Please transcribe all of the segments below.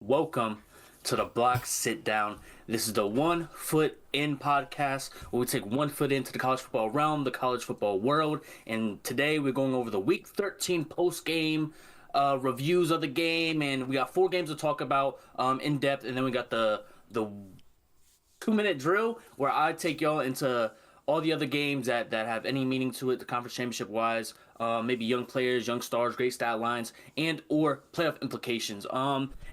Welcome to the Block Sitdown. This is the One Foot In podcast where we take 1 foot into the college football realm, the college football world. And today we're going over the Week 13 post game reviews of the game, and we got 4 games to talk about in depth, and then we got the 2 minute drill where I take y'all into all the other games that have any meaning to it, the conference championship wise, maybe young players, young stars, great stat lines, and or playoff implications.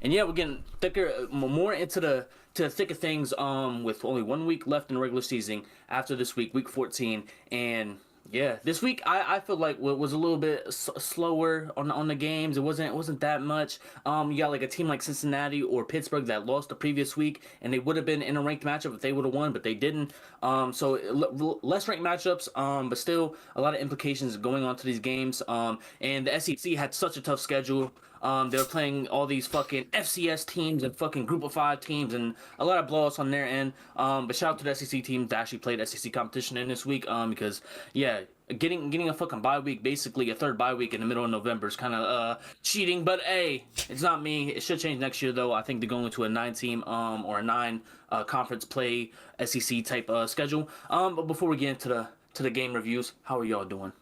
And yeah, we're getting thicker, more into the thick of things. With only 1 week left in the regular season after this week, week 14, and yeah, this week I feel like was a little bit slower on the games. It wasn't that much. You got like a team like Cincinnati or Pittsburgh that lost the previous week, and they would have been in a ranked matchup if they would have won, but they didn't. So less ranked matchups. But still a lot of implications going on to these games. And the SEC had such a tough schedule. They were playing all these fucking FCS teams and fucking Group of Five teams, and a lot of blowouts on their end. But shout out to the SEC team that actually played SEC competition in this week. Because yeah, getting a fucking bye week, basically a third bye week in the middle of November is kind of cheating. But hey, it's not me. It should change next year though. I think they're going to a 9 team or a 9 conference play SEC type schedule. But before we get into the game reviews, how are y'all doing?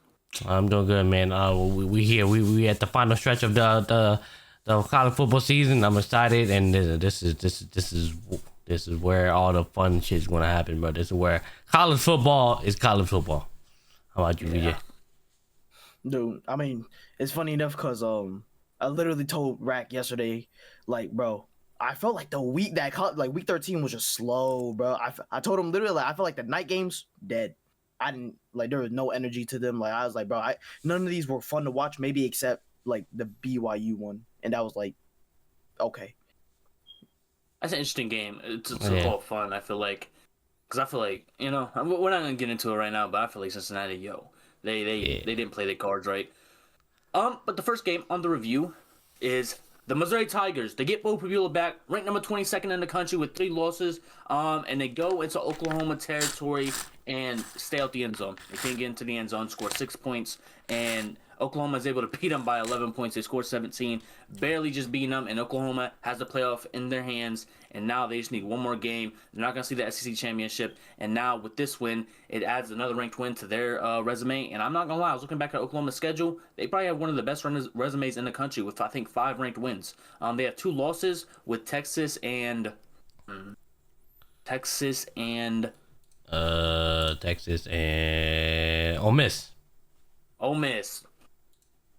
I'm doing good, man. We here. We at the final stretch of the college football season. I'm excited, and this is where all the fun shit's gonna happen. But this is where college football is college football. How about you, VJ? Dude, I mean, it's funny enough because I literally told Rack yesterday, like, bro, I felt like the week like week 13 was just slow, bro. I told him literally, like, I felt like the night games dead. I didn't like there was no energy to them. Like I was like, bro, none of these were fun to watch, maybe except like the BYU one, and that was like, okay. That's an interesting game. It's all fun. I feel like, because I feel like we're not gonna get into it right now, but I feel like Cincinnati, they didn't play their cards right. But the first game on the review is the Missouri Tigers. They get Bo Prabula back, ranked number 22nd in the country with 3 losses. And they go into Oklahoma territory and stay out the end zone. They can't get into the end zone, score 6 points, and Oklahoma is able to beat them by 11 points. They scored 17, barely just beating them, and Oklahoma has the playoff in their hands, and now they just need one more game. They're not going to see the SEC championship, and now with this win, it adds another ranked win to their resume, and I'm not going to lie, I was looking back at Oklahoma's schedule. They probably have one of the best resumes in the country with, I think, 5 ranked wins. They have 2 losses with Texas and Ole Miss. Ole Miss.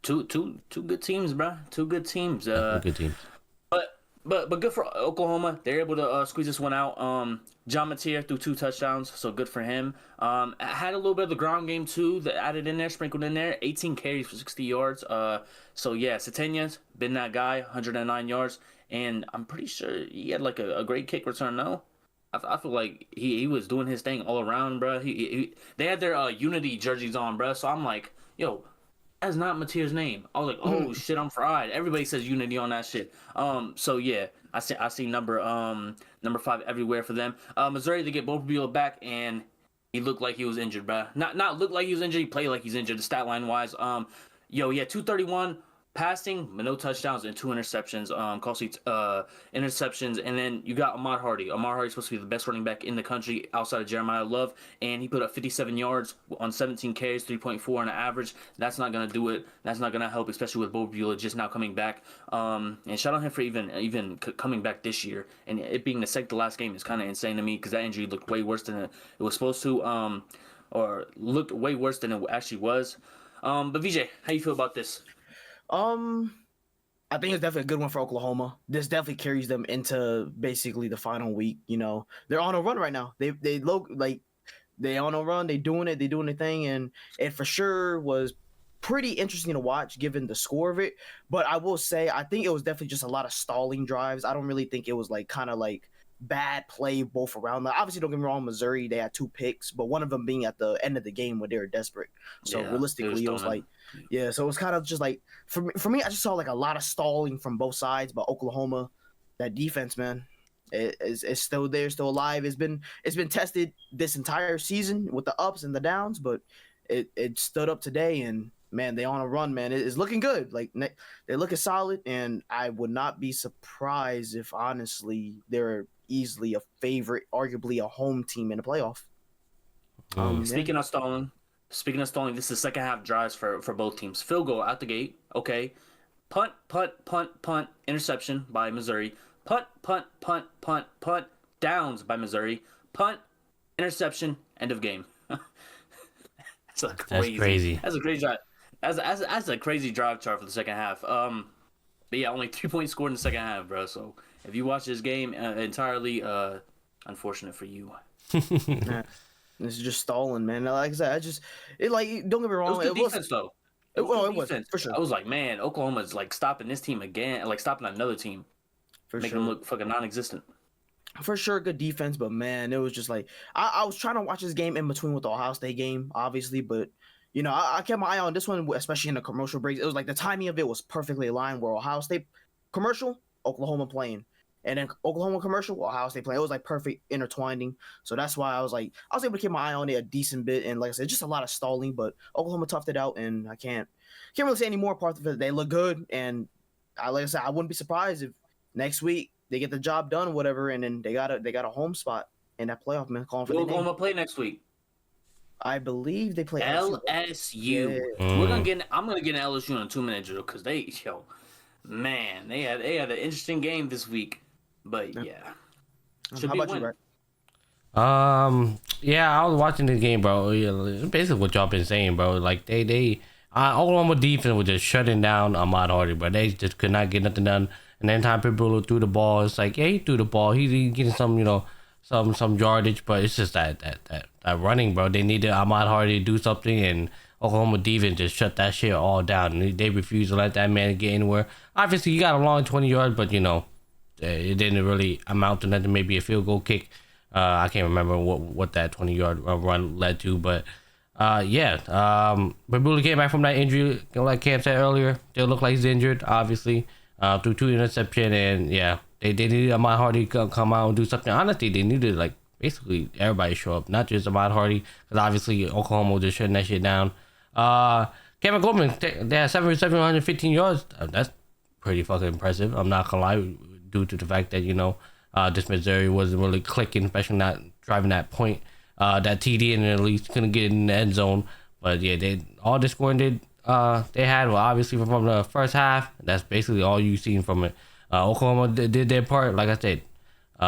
Two good teams, bro. 2 good teams. Good teams. But good for Oklahoma. They're able to squeeze this one out. John Mateer threw 2 touchdowns, so good for him. Had a little bit of the ground game too that added in there, sprinkled in there. 18 carries for 60 yards. So yeah, Satenya's been that guy, 109 yards, and I'm pretty sure he had like a great kick return. No, I feel like he was doing his thing all around, bro. They had their Unity jerseys on, bro. So I'm like, yo, that's not Mateer's name. I was like, oh shit, I'm fried. Everybody says Unity on that shit. So yeah, I see number 5 everywhere for them. Missouri, they get Bo Prabula back, and he looked like he was injured, bro. Not look like he was injured. He played like he's injured. The stat line wise, he had 231 passing, but no touchdowns and 2 interceptions. Costly interceptions, and then you got Ahmad Hardy. Ahmad Hardy's supposed to be the best running back in the country outside of Jeremiah Love, and he put up 57 yards on 17 carries, 3.4 on the average. That's not gonna do it. That's not gonna help, especially with Bo Prabula just now coming back. And shout out him for even coming back this year, and it being the second to last game is kind of insane to me because that injury looked way worse than it was supposed to, or looked way worse than it actually was. But VJ, how you feel about this? I think it's definitely a good one for Oklahoma. This definitely carries them into basically the final week. They're on a run right now. They look like they on a run. They doing their thing, and it for sure was pretty interesting to watch given the score of it. But I will say, I think it was definitely just a lot of stalling drives. I don't really think it was like kind of like bad play both around. Like, obviously, don't get me wrong, Missouri, they had 2 picks, but one of them being at the end of the game when they were desperate. So realistically, it was like, so it was kind of just like for me, I just saw like a lot of stalling from both sides. But Oklahoma, that defense, man, is still there, still alive. It's been tested this entire season with the ups and the downs, but it stood up today, and man, they on a run, man. It's looking good. Like they're looking solid, and I would not be surprised if honestly they're easily a favorite, arguably a home team in the playoff. Speaking of stalling, this is second half drives for both teams. Field goal out the gate, okay. Punt, interception by Missouri. Punt, downs by Missouri. Punt, interception, end of game. That's crazy. That's a crazy drive. That's a crazy drive chart for the second half. But yeah, only 3 points scored in the second half, bro. So if you watch this game entirely, unfortunate for you. This is just stalling, man. Like I said, don't get me wrong. It was good defense, though. It was for sure. I was like, man, Oklahoma's like stopping this team again, like stopping another team, making them look fucking non-existent. For sure, good defense, but man, it was just like I was trying to watch this game in between with the Ohio State game, obviously, but you know, I kept my eye on this one, especially in the commercial breaks. It was like the timing of it was perfectly aligned. Where Ohio State commercial, Oklahoma playing, and then Oklahoma commercial, Ohio State playing. It was like perfect intertwining. So that's why I was able to keep my eye on it a decent bit. And like I said, just a lot of stalling, but Oklahoma toughed it out, and I can't really say any more parts of it. They look good, and like I said, I wouldn't be surprised if next week they get the job done, whatever, and then they got a home spot in that playoff, man. Calling for the Oklahoma play next week. I believe they play LSU. Yeah. I'm gonna get an LSU in a 2-minute drill because they had an interesting game this week, but yeah. How about you, Brett? Yeah, I was watching this game, bro. Yeah, basically what y'all been saying, bro. Like Oklahoma defense was just shutting down Ahmad Hardy, but they just could not get nothing done. And then time people threw the ball, it's like, yeah, he threw the ball. He getting some, some yardage, but it's just that running, bro. They needed Ahmad Hardy to do something, and Oklahoma defense just shut that shit all down. And they refused to let that man get anywhere. Obviously, he got a long 20 yards, but it didn't really amount to nothing. Maybe a field goal kick. I can't remember what that 20-yard run led to, but yeah. But Bully came back from that injury, like Cam said earlier. Still look like he's injured, obviously. Through 2 interceptions, and yeah, they needed Ahmad Hardy to come out and do something. Honestly, they needed basically everybody show up, not just Ahmad Hardy, because obviously Oklahoma was just shutting that shit down. Kevin Goldman, they had 715 yards. That's pretty fucking impressive. I'm not gonna lie, due to the fact that this Missouri wasn't really clicking, especially not driving that point, that TD, and at least couldn't get in the end zone. But yeah, all the scoring they had, well, obviously from the first half. That's basically all you've seen from it. Oklahoma did their part, like I said.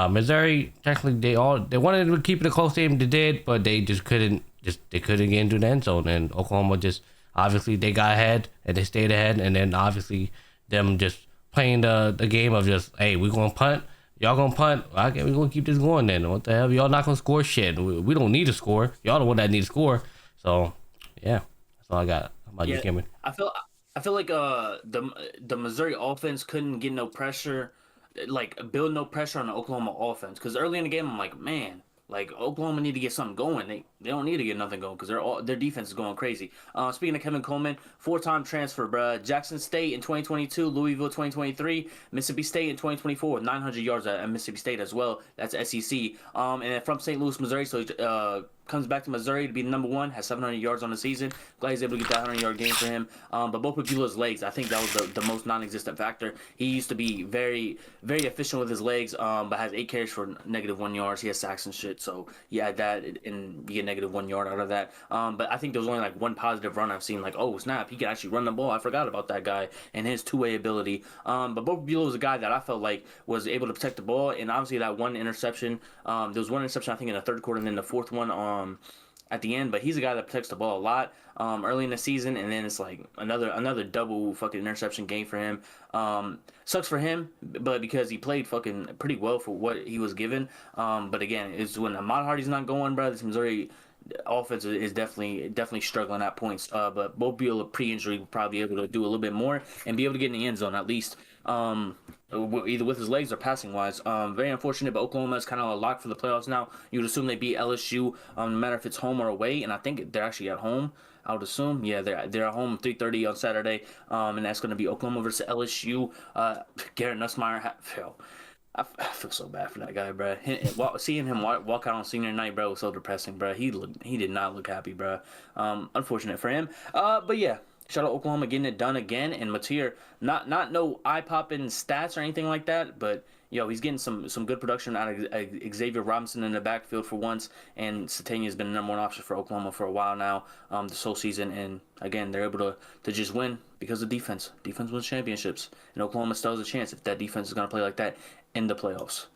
Missouri, technically, they wanted to keep it a close game. They did, but they just couldn't get into the end zone. And Oklahoma just obviously they got ahead and they stayed ahead. And then obviously them just playing the game of just, hey, we're gonna punt, y'all gonna punt. Okay, we're gonna keep this going. Then what the hell? Y'all not gonna score shit. We don't need to score. Y'all the one that need to score. So yeah, that's all I got. About you, Cameron? I feel like the Missouri offense couldn't get no pressure, build no pressure on the Oklahoma offense. Because early in the game, I'm like, man, Oklahoma need to get something going. They don't need to get nothing going because their defense is going crazy. Speaking of Kevin Coleman, 4-time transfer, bruh. Jackson State in 2022, Louisville 2023, Mississippi State in 2024 with 900 yards at Mississippi State as well. That's SEC. And then from St. Louis, Missouri, so comes back to Missouri to be number one, has 700 yards on the season. Glad he's able to get that 100-yard game for him. But Bo Pegulas' legs, I think that was the most non-existent factor. He used to be very, very efficient with his legs, but has 8 carries for -1 yards. He has sacks and shit, so you add that and you get -1 yard out of that. But I think there was only one positive run I've seen, oh snap, he can actually run the ball. I forgot about that guy and his two-way ability. But Bo Pegulas was a guy that I felt was able to protect the ball, and obviously that one interception, there was one interception I think in the third quarter, and then the fourth one at the end, but he's a guy that protects the ball a lot early in the season, and then it's another double fucking interception game for him. Sucks for him, but because he played fucking pretty well for what he was given. But again, it's when Ahmad Hardy's not going, bro, this Missouri offense is definitely struggling at points. But Bo Pegulas pre-injury will probably be able to do a little bit more and be able to get in the end zone at least. Either with his legs or passing wise. Very unfortunate, but Oklahoma is kind of a lock for the playoffs now. You would assume they beat LSU, no matter if it's home or away, and I think they're actually at home. I would assume, yeah, they're at home 3:30 on Saturday, and that's going to be Oklahoma versus LSU. Garrett Nussmeier, I feel so bad for that guy, bro. Seeing him walk out on senior night, bro, was so depressing, bro. He did not look happy, bro. Unfortunate for him. But yeah. shout out Oklahoma getting it done again. And Mateer, not no eye popping stats or anything like that, but he's getting some good production out of Xavier Robinson in the backfield for once. And Satania has been the number one option for Oklahoma for a while now, this whole season. And again, they're able to just win because of defense. Defense wins championships, and Oklahoma still has a chance if that defense is going to play like that in the playoffs.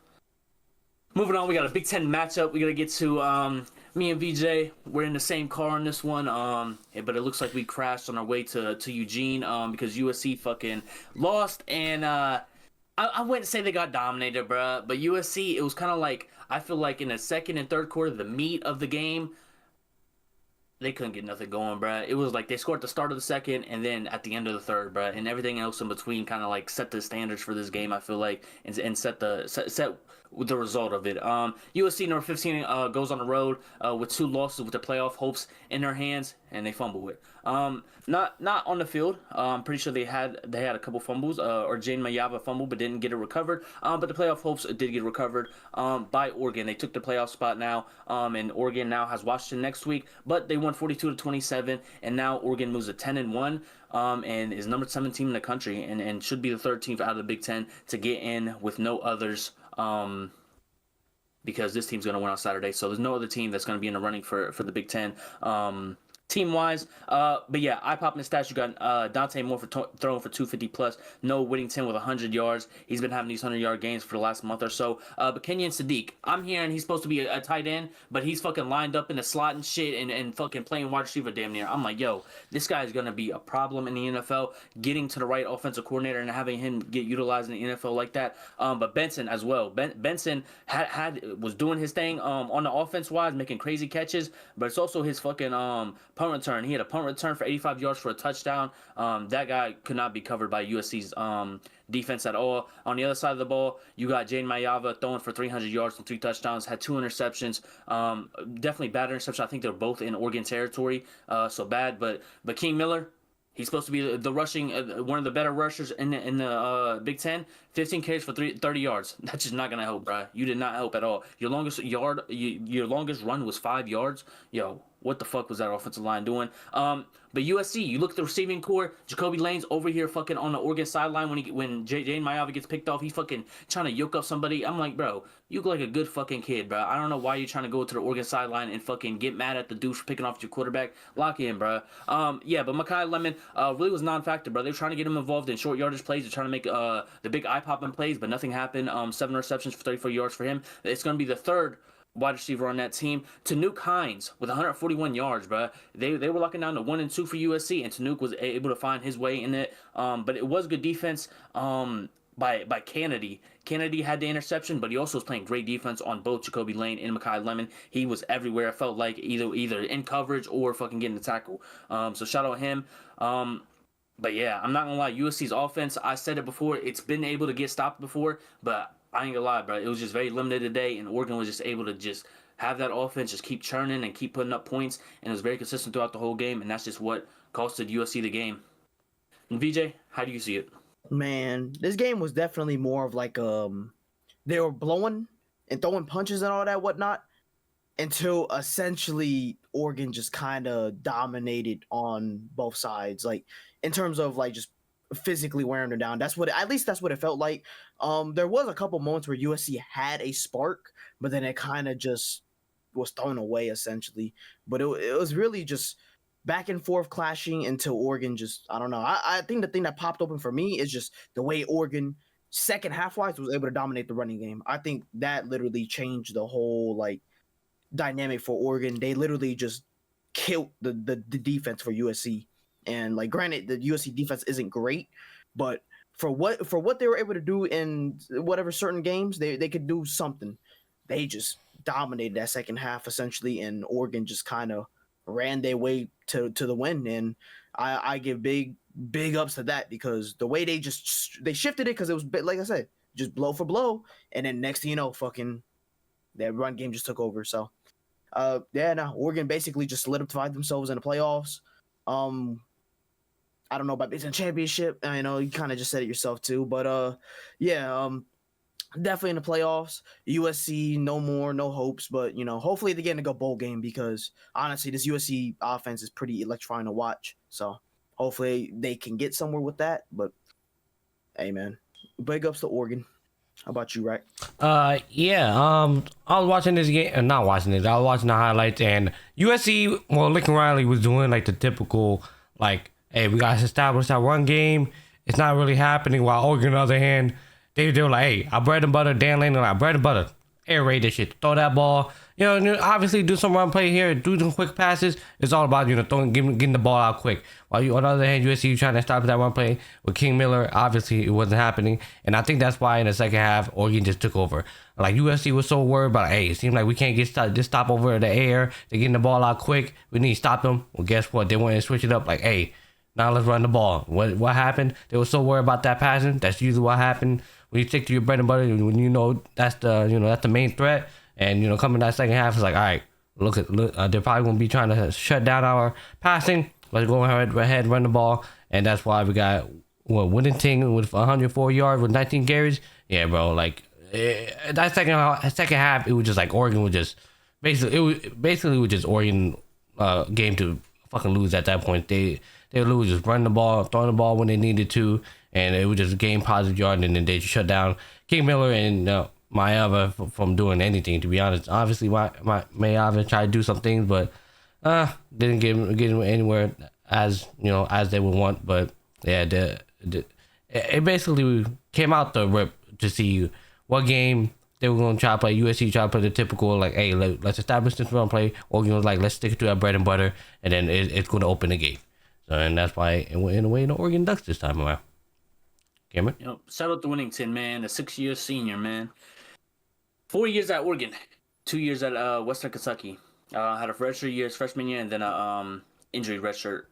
Moving on, we got a Big Ten matchup. We got to get to me and VJ. We're in the same car on this one, but it looks like we crashed on our way to Eugene because USC fucking lost. And I wouldn't say they got dominated, bruh, but USC, it was kind of like, I feel like in the second and third quarter, the meat of the game, they couldn't get nothing going, bruh. It was like they scored at the start of the second and then at the end of the third, bruh. And everything else in between kind of like set the standards for this game, I feel like, and set the result of it. USC number 15 goes on the road with 2 losses with the playoff hopes in their hands, and they fumble it. Not on the field. I'm pretty sure they had a couple fumbles, or Jane Mayava fumbled but didn't get it recovered. But the playoff hopes did get recovered by Oregon. They took the playoff spot now, and Oregon now has Washington next week. But they won 42-27, and now Oregon moves to 10-1. And is number 17 in the country, and should be the third team out of the Big Ten to get in with no others. Because this team's going to win on Saturday, so there's no other team that's going to be in the running for the Big Ten. Team-wise, but yeah, eye-popping stats. You got Dante Moore throwing for 250 plus. Noah Whittington with 100 yards. He's been having these 100-yard games for the last month or so. But Kenyon Sadiq, I'm hearing he's supposed to be a tight end, but he's fucking lined up in the slot and shit and fucking playing wide receiver damn near. I'm like, yo, this guy is gonna be a problem in the NFL. Getting to the right offensive coordinator and having him get utilized in the NFL like that. But Benson as well. Benson was doing his thing on the offense wise, making crazy catches, but it's also his fucking punt return. He had a punt return for 85 yards for a touchdown. That guy could not be covered by USC's defense at all. On the other side of the ball, you got Jane Mayava throwing for 300 yards and 3 touchdowns, had 2 interceptions. Definitely bad interceptions. I think they're both in Oregon territory, so bad. But King Miller, he's supposed to be the rushing, one of the better rushers in the Big Ten. 15 carries for 30 yards. That's just not gonna help, bro. You did not help at all. Your longest run was 5 yards. Yo, what the fuck was that offensive line doing? But USC, you look at the receiving core. Jacoby Lane's over here fucking on the Oregon sideline when Jane Mayava gets picked off. He's fucking trying to yoke up somebody. I'm like, bro, you look like a good fucking kid, bro. I don't know why you're trying to go to the Oregon sideline and fucking get mad at the dude for picking off your quarterback. Lock in, bro. Yeah, but Makai Lemon really was non-factor, bro. They were trying to get him involved in short yardage plays. They're trying to make the big eye-popping plays, but nothing happened. 7 receptions for 34 yards for him. It's going to be the third wide receiver on that team. Tanuk Hines with 141 yards, bro. They were locking down to 1 and 2 for USC, and Tanuk was able to find his way in it. But it was good defense by Kennedy. Kennedy had the interception, but he also was playing great defense on both Jacoby Lane and Makai Lemon. He was everywhere. It felt like either in coverage or fucking getting the tackle. So shout out him. But yeah, I'm not gonna lie. USC's offense, I said it before, it's been able to get stopped before, but I ain't gonna lie, bro. It was just very limited today, and Oregon was just able to just have that offense just keep churning and keep putting up points, and it was very consistent throughout the whole game, and that's just what costed USC the game. And VJ, how do you see it? Man, this game was definitely more of like they were blowing and throwing punches and all that whatnot until essentially Oregon just kind of dominated on both sides, like in terms of like just physically wearing them down. That's what it felt like. There was a couple moments where USC had a spark, but then it kind of just was thrown away essentially. But it was really just back and forth clashing until Oregon just, I don't know. I think the thing that popped open for me is just the way Oregon second half wise was able to dominate the running game. I think that literally changed the whole like dynamic for Oregon. They literally just killed the defense for USC. And like, granted, the USC defense isn't great, but for what they were able to do in whatever certain games, they could do something. They just dominated that second half essentially, and Oregon just kind of ran their way to the win. And I give big ups to that, because the way they shifted it, because it was like I said, just blow for blow, and then next thing you know, fucking that run game just took over. So Oregon basically just solidified themselves in the playoffs. I don't know about Big Ten championship. I know you kind of just said it yourself too, but definitely in the playoffs. USC, no hopes, but hopefully they get in a good bowl game, because honestly, this USC offense is pretty electrifying to watch. So hopefully they can get somewhere with that. But hey, man, big ups to Oregon. How about you, right? Yeah. I was watching this game, not watching it. I was watching the highlights, and USC. Well, Lincoln Riley was doing like the typical, like, hey, we gotta establish our run game. It's not really happening. While Oregon, on the other hand, they were like, hey, our bread and butter. Dan Lane, like bread and butter. Air raid this shit. Throw that ball. Obviously do some run play here, do some quick passes. It's all about getting the ball out quick. While you, on the other hand, USC trying to stop that run play with King Miller. Obviously, it wasn't happening, and I think that's why in the second half, Oregon just took over. Like USC was so worried about, hey, it seemed like we can't just stop over the air. They're getting the ball out quick. We need to stop them. Well, guess what? They wanted to switch it up. Like, hey, now let's run the ball. What happened? They were so worried about that passing. That's usually what happened when you stick to your bread and butter. When that's the main threat. And coming that second half, it's like, all right, look, they're probably gonna be trying to shut down our passing. Let's go ahead, run the ball, and that's why we got Whittington with 104 yards with 19 carries. Yeah, bro, like that second half, it was just like Oregon was just basically just Oregon game to fucking lose at that point. They lose, just run the ball, throwing the ball when they needed to, and it was just game positive yard, and then they just shut down King Miller and Mayava from doing anything, to be honest. Obviously, Mayava tried to do some things, but didn't get him anywhere as they would want. But yeah, it basically came out the rip to see what game they were going to try to play. USC tried to play the typical, like, hey, let's establish this run play. Oregon was like, let's stick to our bread and butter, and then it's going to open the gate. So, and that's why it went in a way the Oregon Ducks this time around. Cameron? Shout out to Whittington, man, the 6-year senior, man. 4 years at Oregon, 2 years at Western Kentucky. Had a redshirt year, his freshman year, and then a injury redshirt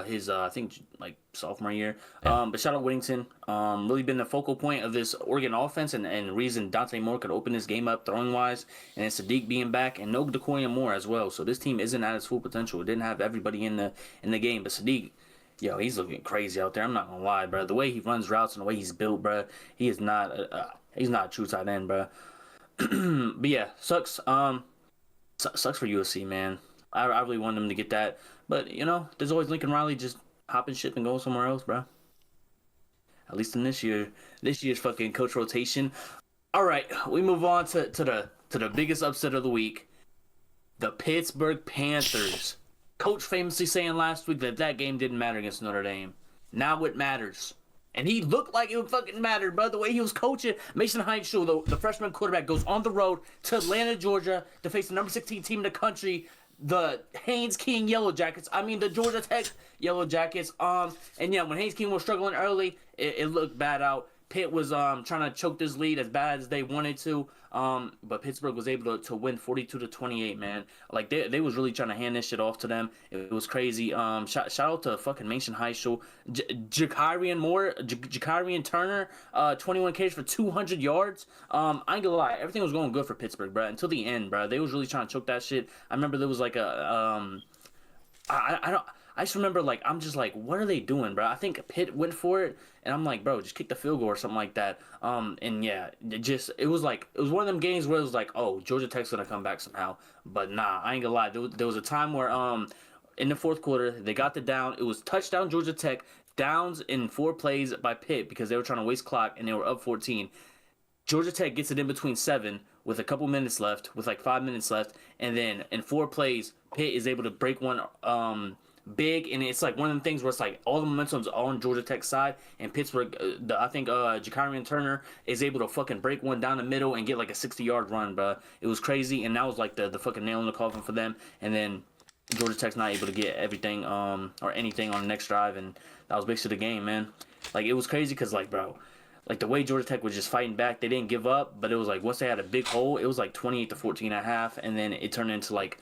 his I think like sophomore year. Yeah. But shout out Whittington. Really been the focal point of this Oregon offense and reason Dante Moore could open this game up throwing wise, and then Sadiq being back and no Decoya Moore as well. So this team isn't at its full potential. It didn't have everybody in the game, but Sadiq, he's looking crazy out there. I'm not gonna lie, bro. The way he runs routes and the way he's built, bro, he is not he's not a true tight end, bro. But yeah, sucks. Sucks for USC, man. I really want them to get that, but there's always Lincoln Riley just hopping ship and going somewhere else, bro. At least in this year's fucking coach rotation. All right, we move on to the biggest upset of the week, the Pittsburgh Panthers. Coach famously saying last week that game didn't matter against Notre Dame. Now it matters. And he looked like it would fucking matter, bro. The way he was coaching. Mason Heinschel, the freshman quarterback, goes on the road to Atlanta, Georgia, to face the number 16 team in the country, the Haynes King Yellow Jackets. I mean, the Georgia Tech Yellow Jackets. And yeah, when Haynes King was struggling early, it looked bad out. Pitt was trying to choke this lead as bad as they wanted to. But Pittsburgh was able to win 42-28, man. Like they was really trying to hand this shit off to them. It was crazy. Shout out to fucking Mason Heinschel, Jakarian Turner, 21 carries for 200 yards. I ain't gonna lie, everything was going good for Pittsburgh, bro, until the end, bro. They was really trying to choke that shit. I remember there was like I just remember, like, I'm just like, what are they doing, bro? I think Pitt went for it, and I'm like, bro, just kick the field goal or something like that. And yeah, it was one of them games where it was like, oh, Georgia Tech's gonna come back somehow. But nah, I ain't gonna lie. There was a time where in the fourth quarter they got the down. It was touchdown Georgia Tech, downs in 4 plays by Pitt because they were trying to waste clock and they were up 14. Georgia Tech gets it in between 7 with a couple minutes left, with like 5 minutes left, and then in 4 plays, Pitt is able to break one big, and it's like one of the things where it's like all the momentum's on Georgia Tech's side, and Pittsburgh, I think Jakarian Turner is able to fucking break one down the middle and get like a 60-yard run, bro. It was crazy, and that was like the fucking nail in the coffin for them. And then Georgia Tech's not able to get everything or anything on the next drive, and that was basically the game, man. Like, it was crazy because, like, bro, like the way Georgia Tech was just fighting back, they didn't give up, but it was like once they had a big hole, it was like 28-14 at half, and then it turned into like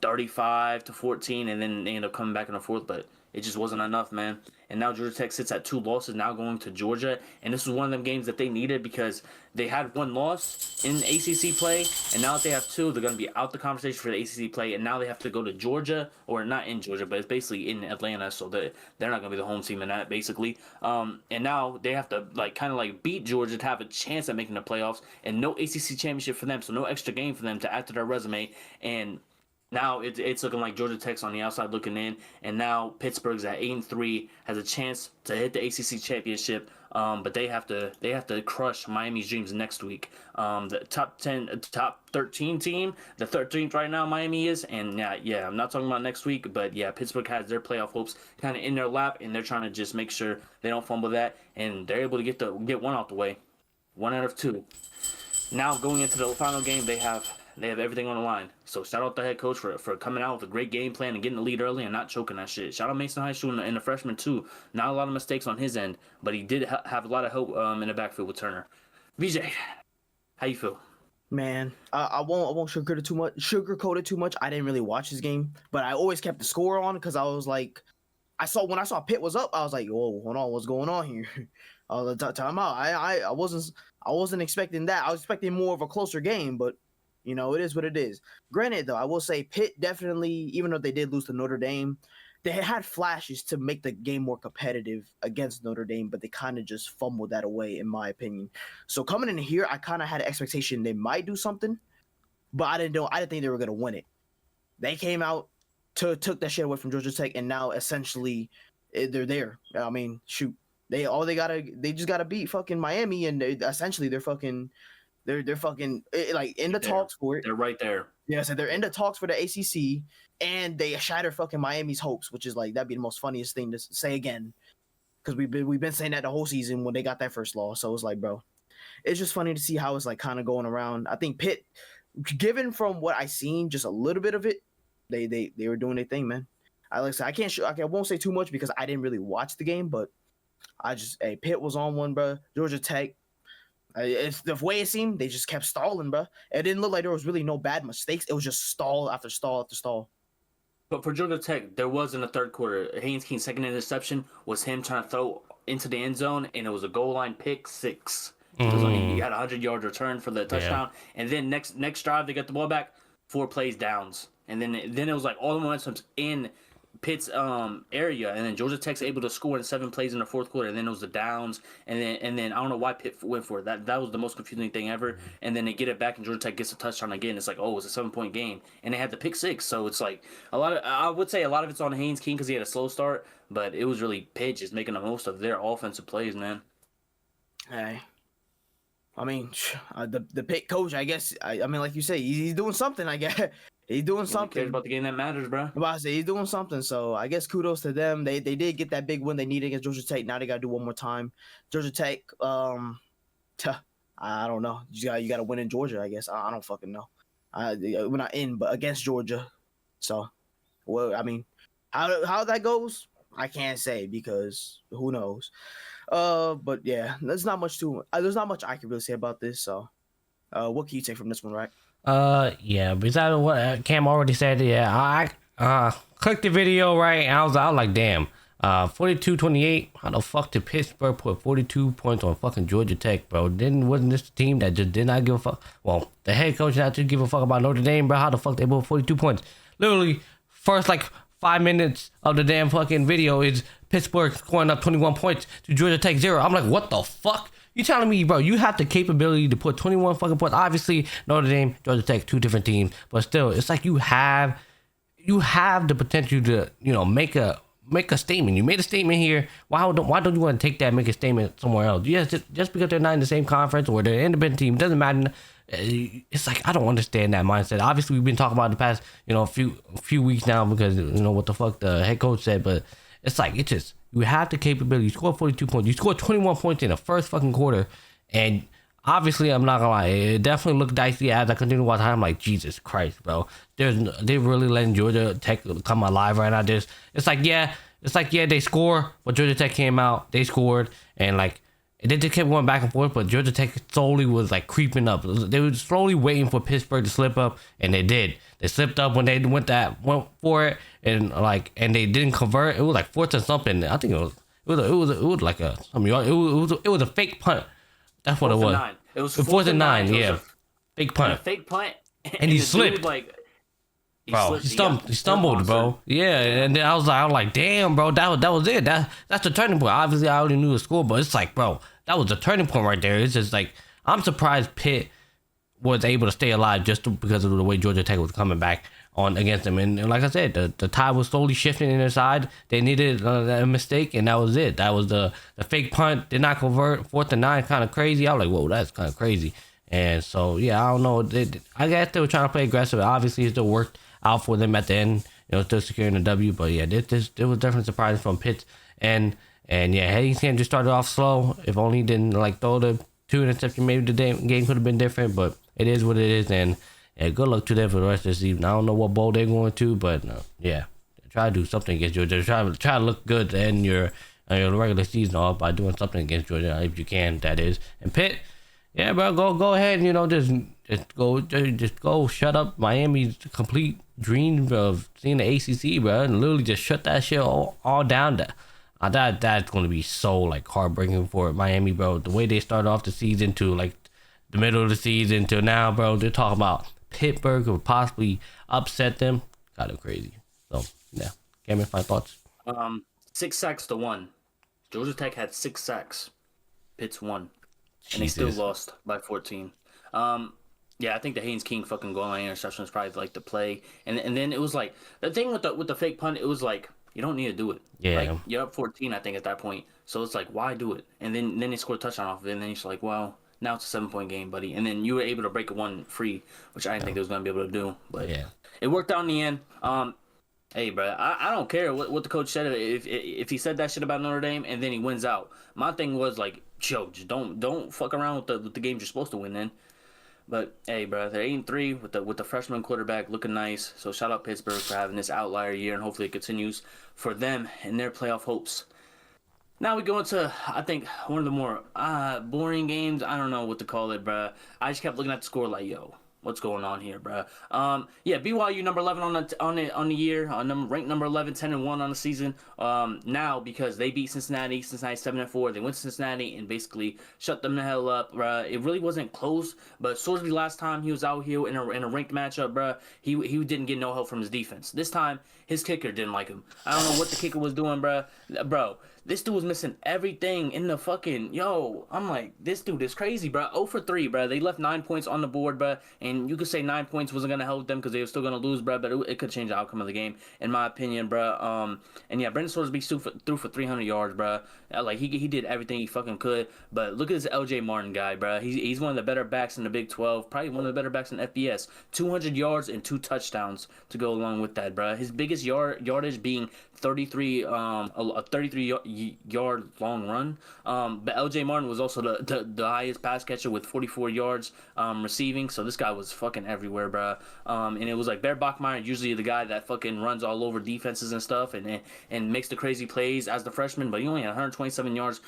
35-14, and then they ended up coming back in the fourth, but it just wasn't enough, man. And now Georgia Tech sits at 2 losses, now going to Georgia, and this was one of them games that they needed because they had 1 loss in ACC play, and now that they have 2, they're going to be out the conversation for the ACC play, and now they have to go to Georgia, or not in Georgia, but it's basically in Atlanta, so they're not going to be the home team in that, basically. And now they have to kind of beat Georgia to have a chance at making the playoffs, and no ACC championship for them, so no extra game for them to add to their resume, and Now it's looking like Georgia Tech's on the outside looking in, and now Pittsburgh's at 8-3, has a chance to hit the ACC championship. But they have to crush Miami's dreams next week. The top 13 team, the 13th right now Miami is, and yeah, I'm not talking about next week, but yeah, Pittsburgh has their playoff hopes kind of in their lap, and they're trying to just make sure they don't fumble that, and they're able to get one out the way, 1 out of 2. Now going into the final game, they have everything on the line. So shout out the head coach for coming out with a great game plan and getting the lead early and not choking that shit. Shout out Mason High School and the freshman too. Not a lot of mistakes on his end, but he did have a lot of hope in the backfield with Turner. VJ, how you feel? Man, I won't sugarcoat it too much. I didn't really watch this game, but I always kept the score on because I was like, when I saw Pitt was up, I was like, whoa, hold on, what's going on here? I was like, time out. I wasn't expecting that. I was expecting more of a closer game, but you know, it is what it is. Granted, though, I will say Pitt definitely, even though they did lose to Notre Dame, they had flashes to make the game more competitive against Notre Dame, but they kind of just fumbled that away, in my opinion. So coming in here, I kind of had an expectation they might do something, but I didn't think they were going to win it. They came out, took that shit away from Georgia Tech, and now essentially they're there. I mean, shoot, they just gotta beat fucking Miami, and they're fucking like in the talks for it. They're right there. Yeah, so they're in the talks for the ACC, and they shattered fucking Miami's hopes, which is like, that'd be the most funniest thing to say again, because we've been saying that the whole season when they got that first loss. So it's like, bro, it's just funny to see how it's like kind of going around. I think Pitt, given from what I seen, just a little bit of it, they were doing their thing, man. I won't say too much because I didn't really watch the game, but Pitt was on one, bro. Georgia Tech. It's the way it seemed, they just kept stalling, bro. It didn't look like there was really no bad mistakes. It was just stall after stall after stall. But for Georgia Tech, there was in the third quarter, Haynes King's second interception was him trying to throw into the end zone, and it was a goal line pick 6. He had a 100-yard return for the touchdown, and then next drive they got the ball back, 4 plays downs, and then it was like all the momentum's in Pitt's area, and then Georgia Tech's able to score in 7 plays in the fourth quarter, and then it was the downs, and then I don't know why Pitt went for it. That was the most confusing thing ever. And then they get it back, and Georgia Tech gets a touchdown again. It's like, oh, it's a 7-point game, and they had the pick 6. So it's like I would say a lot of it's on Haynes King because he had a slow start, but it was really Pitt just making the most of their offensive plays, man. Hey, I mean, the Pitt coach, I guess. I mean, like you say, he's doing something. I guess. He's doing something. He cares about the game that matters, bro. I'm about to say he's doing something. So I guess kudos to them. They did get that big win they needed against Georgia Tech. Now they got to do one more time. Georgia Tech, I don't know. You got to win in Georgia, I guess. I don't fucking know. We're not in, but against Georgia. So, well, I mean, how that goes, I can't say because who knows. But yeah, there's not much I can really say about this. So, what can you take from this one, right? Yeah, besides what Cam already said, yeah, I clicked the video, right, and I was like, damn, 42-28, how the fuck did Pittsburgh put 42 points on fucking Georgia Tech, bro? Wasn't this the team that just did not give a fuck? Well, the head coach not to give a fuck about Notre Dame, bro. How the fuck they put 42 points? Literally, first, 5 minutes of the damn fucking video is Pittsburgh scoring up 21 points to Georgia Tech 0. I'm like, what the fuck? You telling me, bro, you have the capability to put 21 fucking points. Obviously, Notre Dame, Georgia Tech, 2 different teams. But still, it's like you have the potential to, make a statement. You made a statement here. Why don't you want to take that and make a statement somewhere else? Yes, just because they're not in the same conference or they're an independent team, doesn't matter. It's like, I don't understand that mindset. Obviously, we've been talking about the past, few weeks now because, what the fuck the head coach said. But it's like, you have the capability. You scored 42 points. You scored 21 points in the first fucking quarter. And obviously, I'm not going to lie. It definitely looked dicey as I continue to watch. I'm like, Jesus Christ, bro. They're really letting Georgia Tech come alive right now. It's like, they score. But Georgia Tech came out. They scored. And, they just kept going back and forth. But Georgia Tech slowly was, creeping up. They were slowly waiting for Pittsburgh to slip up. And they did. They slipped up when they went for it. And they didn't convert. It was 4th and something. I think it was a fake punt. That's what it was. 9. It was 4th and 9. Yeah, fake punt. A fake punt. And he slipped. He stumbled, bro. Yeah, and then I was like, damn, bro, that was it. That's the turning point. Obviously, I already knew the score, but it's like, bro, that was the turning point right there. It's just I'm surprised Pitt was able to stay alive just because of the way Georgia Tech was coming back. on against them. And like I said, the tide was slowly shifting in their side. They needed a mistake, and that was it. That was the fake punt did not convert. 4th and 9, kind of crazy. I was like, whoa, that's kind of crazy. And so yeah, I don't know. I guess they were trying to play aggressive. Obviously, it still worked out for them at the end. Still securing the W. But yeah, it was definitely surprising from Pitt. And yeah, Haynes just started off slow. If only he didn't like throw the 2 interceptions, maybe the game could have been different. But it is what it is, and yeah, good luck to them for the rest of the season. I don't know what bowl they're going to, but yeah, try to do something against Georgia. Try to look good in your regular season off by doing something against Georgia if you can. That is, and Pitt, yeah, bro, go ahead. Just go shut up Miami's complete dream of seeing the ACC, bro, and literally just shut that shit all down. That's going to be so like heartbreaking for Miami, bro. The way they started off the season to like the middle of the season till now, bro, they're talking about Pittsburgh would possibly upset them. Kind of crazy. So yeah, Cameron, final thoughts. 6 sacks to 1. Georgia Tech had 6 sacks. Pitt's 1, and they Jesus. still lost by 14. Yeah, I think the Haynes King fucking goal line interception was probably like the play, and then it was like the thing with the fake punt. It was like you don't need to do it. Yeah. Like you're up 14, I think at that point. So it's like why do it? And then they scored a touchdown off of it, and then it's like well. Now it's a 7-point game, buddy. And then you were able to break a 1 free, which I didn't think they was going to be able to do. But yeah, it worked out in the end. Hey, bro, I don't care what the coach said. If he said that shit about Notre Dame and then he wins out. My thing was like, yo, just don't fuck around with the games you're supposed to win then. But hey, bro, they're 8-3 with the freshman quarterback looking nice. So shout out Pittsburgh for having this outlier year, and hopefully it continues for them and their playoff hopes. Now we go into, I think, one of the more boring games. I don't know what to call it, bruh. I just kept looking at the score like, yo, what's going on here, bruh? Yeah, BYU number 11 on the year, ranked number 11, 10-1 on the season. Now because they beat Cincinnati 7-4. They went to Cincinnati and basically shut them the hell up, bruh. It really wasn't close, but Sorsby last time he was out here in a ranked matchup, bruh. He didn't get no help from his defense. This time his kicker didn't like him. I don't know what the kicker was doing, bruh. Bro. This dude was missing everything in the fucking... Yo, I'm like, this dude is crazy, bro. 0 for 3, bro. They left 9 points on the board, bro. And you could say 9 points wasn't going to help them because they were still going to lose, bro. But it could change the outcome of the game, in my opinion, bro. And yeah, Brendan Sorsby threw for 300 yards, bro. Like, he did everything he fucking could. But look at this LJ Martin guy, bro. He's one of the better backs in the Big 12. Probably one of the better backs in FBS. 200 yards and 2 touchdowns to go along with that, bro. His biggest yardage being 33 yard long run. But LJ Martin was also the highest pass catcher with 44 yards receiving. So this guy was fucking everywhere, bro. And it was like Bear Bachmeier, usually the guy that fucking runs all over defenses and stuff and makes the crazy plays as the freshman. But he only had 127 yards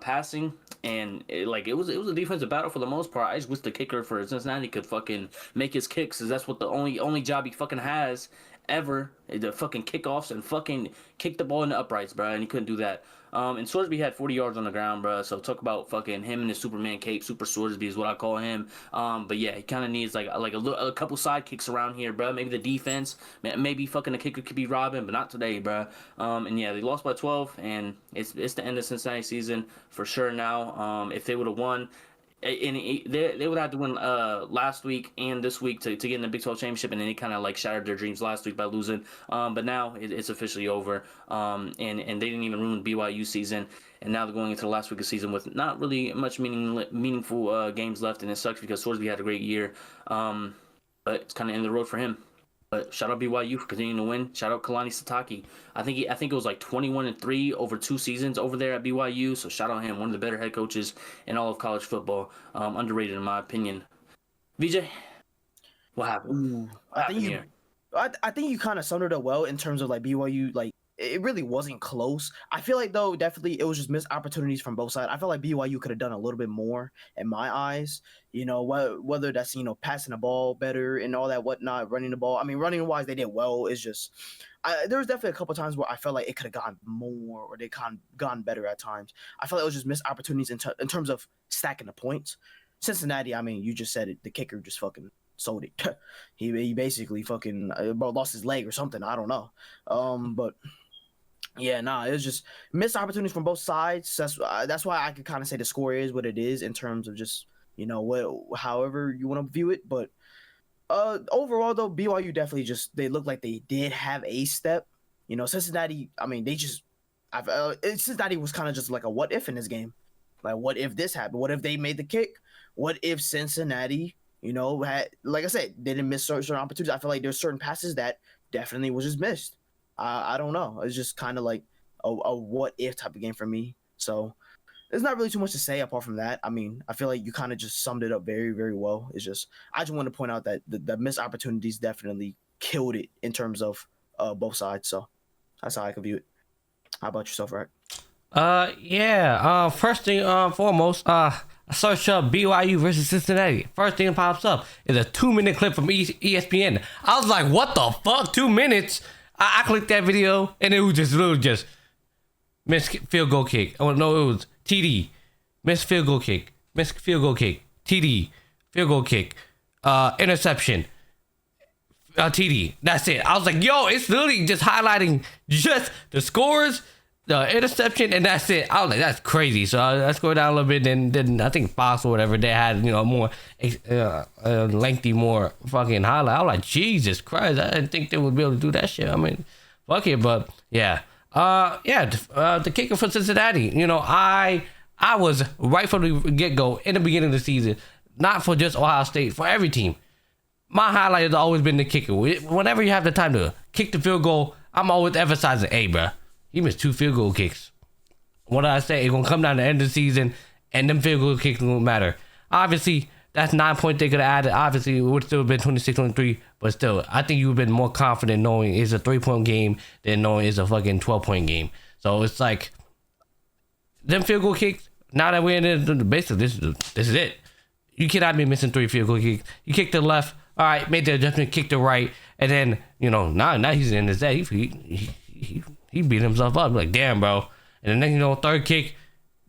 passing, and it was a defensive battle for the most part. I just wish the kicker for Cincinnati could fucking make his kicks, because that's what the only job he fucking has ever, the fucking kickoffs and fucking kick the ball in the uprights, bro, and he couldn't do that. And Sorsby had 40 yards on the ground, bro, so talk about fucking him and his Superman cape. Super Sorsby is what I call him. But yeah, he kind of needs like a couple side kicks around here, bro. Maybe the defense, maybe fucking the kicker could be Robin, but not today, bro. And yeah, they lost by 12, and it's the end of Cincinnati season for sure now. If they would have won, and they would have to win last week and this week to get in the Big 12 championship, and then they kind of like shattered their dreams last week by losing. But now it's officially over, and they didn't even ruin BYU season, and now they're going into the last week of season with not really much meaningful games left, and it sucks because Sorsby had a great year, but it's kind of in the road for him. But shout out BYU for continuing to win. Shout out Kalani Sitake. I think it was like 21-3 over 2 seasons over there at BYU. So shout out him, one of the better head coaches in all of college football. Underrated in my opinion. VJ, what happened? I think you kind of summed it up well in terms of like BYU. Like it really wasn't close. I feel like though definitely it was just missed opportunities from both sides. I feel like BYU could have done a little bit more in my eyes. You know, whether that's passing the ball better and all that whatnot, running the ball. I mean, running wise they did well. It's just there was definitely a couple times where I felt like it could have gone more, or they gone better at times. I felt like it was just missed opportunities in terms of stacking the points. Cincinnati, I mean, you just said it. The kicker just fucking sold it. he basically fucking lost his leg or something. I don't know. But yeah, it was just missed opportunities from both sides. That's why I could kind of say the score is what it is in terms of just however you want to view it. But Overall though, BYU definitely they look like they did have a step. You know, Cincinnati. I mean, Cincinnati was kind of just like a what if in this game. Like, what if this happened? What if they made the kick? What if Cincinnati, had, like I said, they didn't miss certain opportunities? I feel like there's certain passes that definitely was just missed. I don't know. It's just kind of like a what if type of game for me. So there's not really too much to say apart from that. I mean, I feel like you kind of just summed it up very, very well. It's just I just want to point out that the missed opportunities definitely killed it in terms of both sides. So that's how I can view it. How about yourself, Rack? First thing, foremost, I search up BYU versus Cincinnati. First thing that pops up is a 2-minute clip from ESPN. I was like, what the fuck? 2 minutes? I clicked that video and it was just literally just missed field goal kick. Oh no, it was TD, missed field goal kick, missed field goal kick, TD, field goal kick, interception, TD. That's it. I was like, yo, it's literally just highlighting just the scores, the interception, and that's it. I was like, that's crazy. So I scrolled down a little bit, and then I think Fox or whatever, they had, more lengthy, more fucking highlight. I was like, Jesus Christ, I didn't think they would be able to do that shit. I mean, fuck it, but yeah. The kicker for Cincinnati, I was right from the get-go in the beginning of the season, not for just Ohio State, for every team. My highlight has always been the kicker. Whenever you have the time to kick the field goal, I'm always emphasizing, hey, bro, you missed 2 field goal kicks. What did I say? It's going to come down to the end of the season, and them field goal kicks won't matter. Obviously, that's 9 points they could have added. Obviously, it would still have been 26-23, but still, I think you would have been more confident knowing it's a 3-point game than knowing it's a fucking 12-point game. So it's like, them field goal kicks, now that we're in the basically, this is it. You cannot be missing 3 field goal kicks. You kick the left, all right, made the adjustment, kick the right, and then, now he's in his day. He beat himself up. Like, damn, bro. And then, third kick,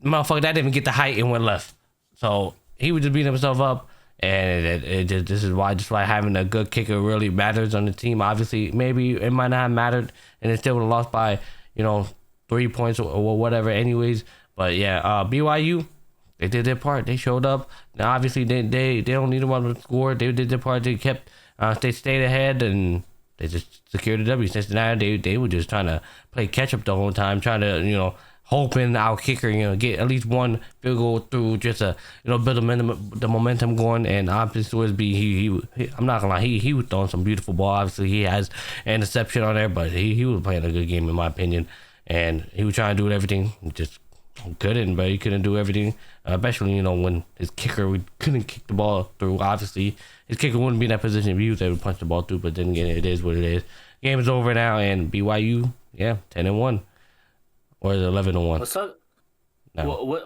motherfucker, that didn't even get the height and went left. So he was just beating himself up. And this is why having a good kicker really matters on the team. Obviously, maybe it might not have mattered, and it still would have lost by, 3 points or whatever anyways. But yeah, BYU, they did their part. They showed up. Now, obviously, they don't need them to score. They did their part. They kept, they stayed ahead, and they just secured the W. Cincinnati, they were just trying to play catch up the whole time, trying to, hoping our kicker, get at least one field goal through, just to, build the momentum going. And obviously, he I'm not gonna lie, he was throwing some beautiful ball. Obviously, he has an interception on there, but he was playing a good game in my opinion. And he was trying to do everything, just couldn't, but he couldn't do everything. Especially, when his kicker, we couldn't kick the ball through. Obviously, his kicker wouldn't be in that position if he was able to punch the ball through. But then again, it is what it is. Game is over now, and BYU, 10-1, or is it 11-1?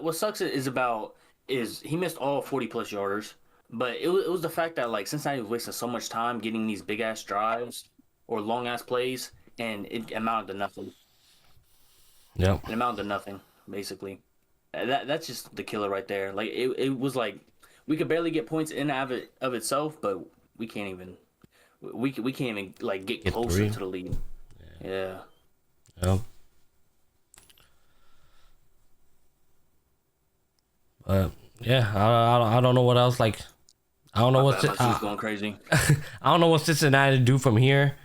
What sucks is he missed all 40+ yarders, but it was the fact that Cincinnati was wasting so much time getting these big ass drives or long ass plays, and it amounted to nothing. Yeah, it amounted to nothing basically. That's just the killer right there. It was like we could barely get points in of itself, but we can't even get closer 3 to the lead. Yeah. Yep. I don't know what else. I don't know what's going crazy. I don't know what Cincinnati do from here.